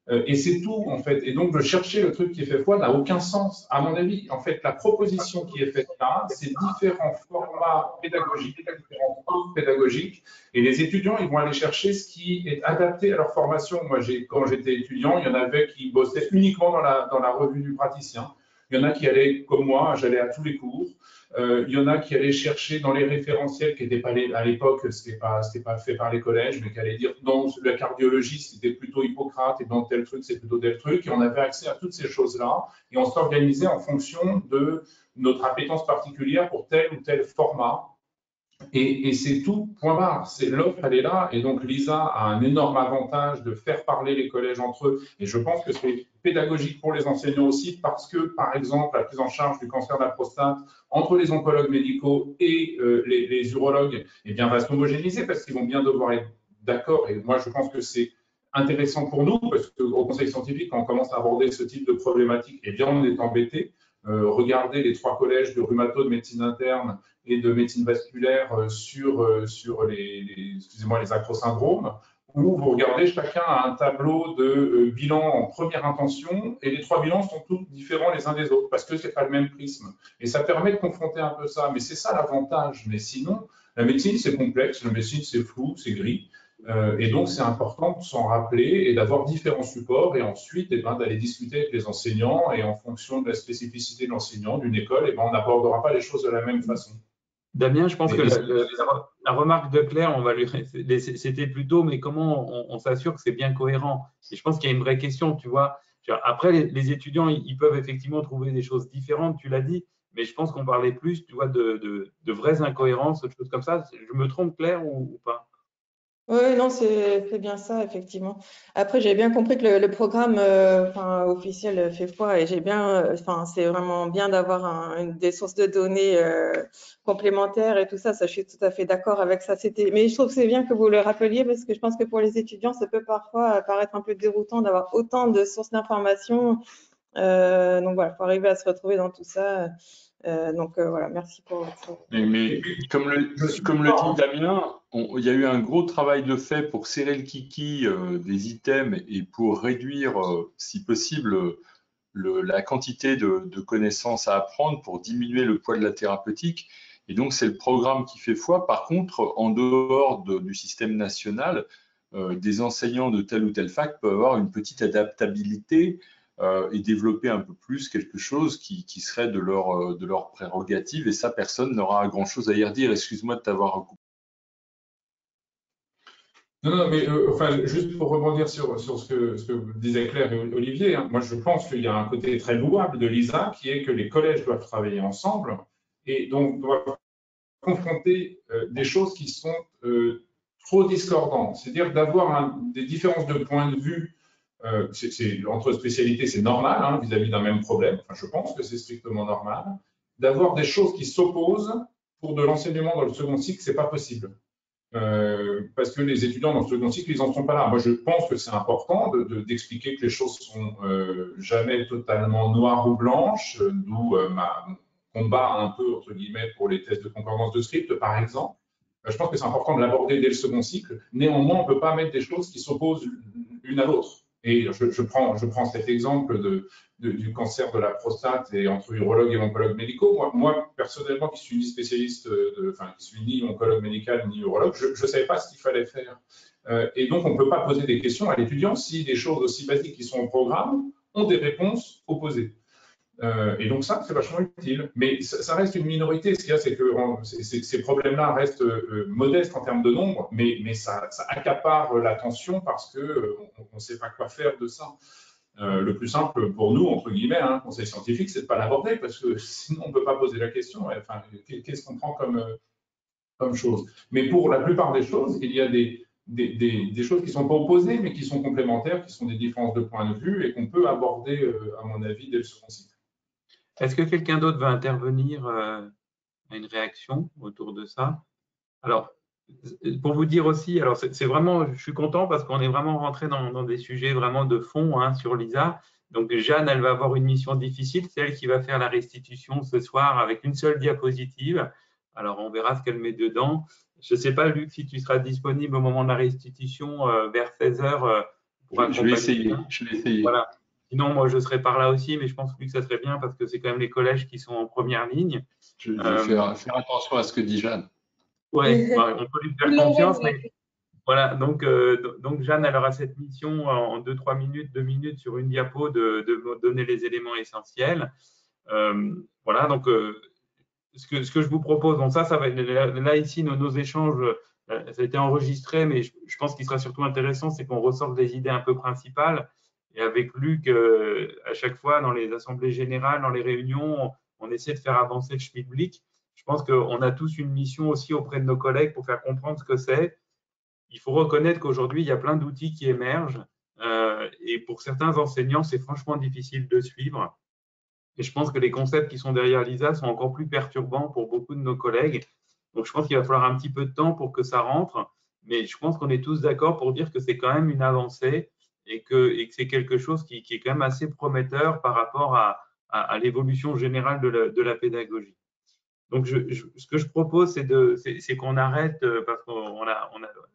Et c'est tout, en fait. Et donc, de chercher le truc qui est fait foi n'a aucun sens, à mon avis. En fait, la proposition qui est faite là, c'est différents formats pédagogiques, différents offres pédagogiques. Et les étudiants, ils vont aller chercher ce qui est adapté à leur formation. Moi, quand j'étais étudiant, il y en avait qui bossaient uniquement dans la revue du praticien. Il y en a qui allaient, comme moi, j'allais à tous les cours. Il y en a qui allaient chercher dans les référentiels qui n'étaient pas à l'époque, c'était pas fait par les collèges, mais qui allaient dire dans la cardiologie, c'était plutôt Hippocrate et dans tel truc, c'est plutôt tel truc. Et on avait accès à toutes ces choses-là et on s'organisait en fonction de notre appétence particulière pour tel ou tel format. Et c'est tout, point barre. L'offre, elle est là. Et donc, Lisa a un énorme avantage de faire parler les collèges entre eux. Et je pense que c'est pédagogique pour les enseignants aussi parce que, par exemple, la prise en charge du cancer de la prostate entre les oncologues médicaux et les urologues, eh bien, va s'homogénéiser parce qu'ils vont bien devoir être d'accord. Et moi, je pense que c'est intéressant pour nous parce qu'au conseil scientifique, quand on commence à aborder ce type de problématique, eh bien, on est embêté. Regardez les 3 collèges de rhumato, de médecine interne et de médecine vasculaire sur les acrosyndromes, où vous regardez chacun a un tableau de bilan en première intention et les 3 bilans sont tous différents les uns des autres parce que ce n'est pas le même prisme. Et ça permet de confronter un peu ça, mais c'est ça l'avantage. Mais sinon, la médecine, c'est complexe, la médecine, c'est flou, c'est gris. Et donc, c'est important de s'en rappeler et d'avoir différents supports et ensuite d'aller discuter avec les enseignants et en fonction de la spécificité de l'enseignant, d'une école, on n'abordera pas les choses de la même façon. Damien, je pense que la remarque de Claire, c'était plutôt, mais comment on s'assure que c'est bien cohérent? Et je pense qu'il y a une vraie question, tu vois. Après, les étudiants, ils peuvent effectivement trouver des choses différentes, tu l'as dit, mais je pense qu'on parlait plus, tu vois, de vraies incohérences, de choses comme ça. Je me trompe, Claire, ou pas? Oui, non, c'est bien ça, effectivement. Après, j'ai bien compris que le programme officiel fait foi et c'est vraiment bien d'avoir des sources de données complémentaires et tout ça. Ça, je suis tout à fait d'accord avec ça. Mais je trouve que c'est bien que vous le rappeliez parce que je pense que pour les étudiants, ça peut parfois paraître un peu déroutant d'avoir autant de sources d'informations. Donc voilà, il faut arriver à se retrouver dans tout ça. Voilà, merci pour Mais comme le dit Damien, il y a eu un gros travail de fait pour serrer le kiki des items et pour réduire, si possible, la quantité de connaissances à apprendre pour diminuer le poids de la thérapeutique. Et donc, c'est le programme qui fait foi. Par contre, en dehors du système national, des enseignants de telle ou telle fac peuvent avoir une petite adaptabilité et développer un peu plus quelque chose qui serait de leur prérogative. Et ça, personne n'aura grand-chose à y redire. Excuse-moi de t'avoir recoupé. Non, mais juste pour rebondir sur ce que disaient Claire et Olivier, moi je pense qu'il y a un côté très louable de l'ISA qui est que les collèges doivent travailler ensemble et donc doivent confronter des choses qui sont trop discordantes. C'est-à-dire d'avoir des différences de point de vue entre spécialités, c'est normal vis-à-vis d'un même problème. Je pense que c'est strictement normal. D'avoir des choses qui s'opposent pour de l'enseignement dans le second cycle, c'est pas possible. Parce que les étudiants dans le second cycle, ils n'en sont pas là. Moi, je pense que c'est important d'expliquer que les choses sont jamais totalement noires ou blanches, d'où ma combat un peu, entre guillemets, pour les tests de concordance de script, par exemple. Je pense que c'est important de l'aborder dès le second cycle. Néanmoins, on ne peut pas mettre des choses qui s'opposent l'une à l'autre. Et je prends cet exemple du cancer de la prostate et entre urologues et oncologues médicaux. Moi, personnellement, qui suis ni spécialiste, qui suis ni oncologue médical ni urologue, je ne savais pas ce qu'il fallait faire. Et donc, on ne peut pas poser des questions à l'étudiant si des choses aussi basiques qui sont au programme ont des réponses opposées. Et donc ça, c'est vachement utile. Mais ça reste une minorité. Ce qu'il y a, c'est que ces problèmes-là restent modestes en termes de nombre, mais ça accapare l'attention parce qu'on ne sait pas quoi faire de ça. Le plus simple pour nous, entre guillemets, conseil scientifique, c'est de ne pas l'aborder parce que sinon, on ne peut pas poser la question. Qu'est-ce qu'on prend comme chose? Mais pour la plupart des choses, il y a des choses qui ne sont pas opposées, mais qui sont complémentaires, qui sont des différences de point de vue et qu'on peut aborder, à mon avis, dès le second cycle. Est-ce que quelqu'un d'autre va intervenir à une réaction autour de ça? Alors, pour vous dire aussi, alors c'est vraiment, je suis content parce qu'on est vraiment rentré dans des sujets vraiment de fond sur l'ISA. Donc, Jeanne, elle va avoir une mission difficile, c'est elle qui va faire la restitution ce soir avec une seule diapositive. Alors, on verra ce qu'elle met dedans. Je ne sais pas, Luc, si tu seras disponible au moment de la restitution vers 16 h pour accompagner. Je vais essayer. Voilà. Sinon, moi, je serai par là aussi, mais je pense que ça serait bien parce que c'est quand même les collèges qui sont en première ligne. Je vais faire attention à ce que dit Jeanne. Oui, on peut lui faire confiance, mais voilà. Donc Jeanne, elle aura cette mission en 2-3 minutes, 2 minutes sur une diapo de donner les éléments essentiels. Voilà. Donc, ce que je vous propose, donc ça va être là ici nos échanges. Ça a été enregistré, mais je pense qu'il sera surtout intéressant, c'est qu'on ressorte des idées un peu principales. Et avec Luc, à chaque fois, dans les assemblées générales, dans les réunions, on essaie de faire avancer le schmilblick. Je pense qu'on a tous une mission aussi auprès de nos collègues pour faire comprendre ce que c'est. Il faut reconnaître qu'aujourd'hui, il y a plein d'outils qui émergent. Et pour certains enseignants, c'est franchement difficile de suivre. Et je pense que les concepts qui sont derrière l'ISA sont encore plus perturbants pour beaucoup de nos collègues. Donc, je pense qu'il va falloir un petit peu de temps pour que ça rentre. Mais je pense qu'on est tous d'accord pour dire que c'est quand même une avancée et que c'est quelque chose qui est quand même assez prometteur par rapport à l'évolution générale de la pédagogie. Donc, ce que je propose, c'est qu'on arrête, parce qu'on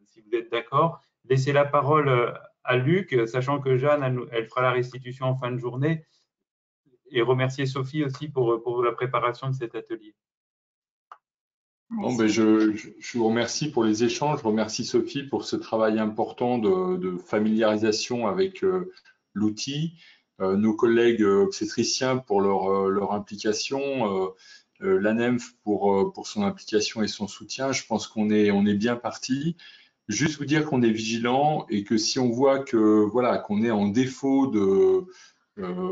si vous êtes d'accord, laisser la parole à Luc, sachant que Jeanne, elle fera la restitution en fin de journée, et remercier Sophie aussi pour la préparation de cet atelier. Bon, ben je vous remercie pour les échanges. Je remercie Sophie pour ce travail important de familiarisation avec l'outil. Nos collègues obstétriciens pour leur implication. L'ANEMF pour son implication et son soutien. Je pense qu'on est bien parti. Juste vous dire qu'on est vigilant et que si on voit que voilà qu'on est en défaut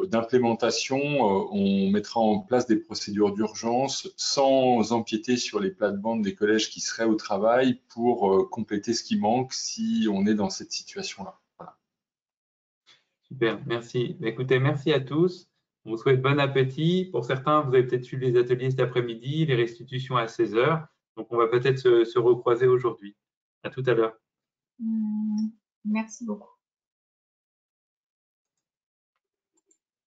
d'implémentation, on mettra en place des procédures d'urgence sans empiéter sur les plates-bandes des collèges qui seraient au travail pour compléter ce qui manque si on est dans cette situation-là. Voilà. Super, merci. Écoutez, merci à tous. On vous souhaite bon appétit. Pour certains, vous avez peut-être suivi les ateliers cet après-midi, les restitutions à 16 h. Donc, on va peut-être se recroiser aujourd'hui. À tout à l'heure. Merci beaucoup.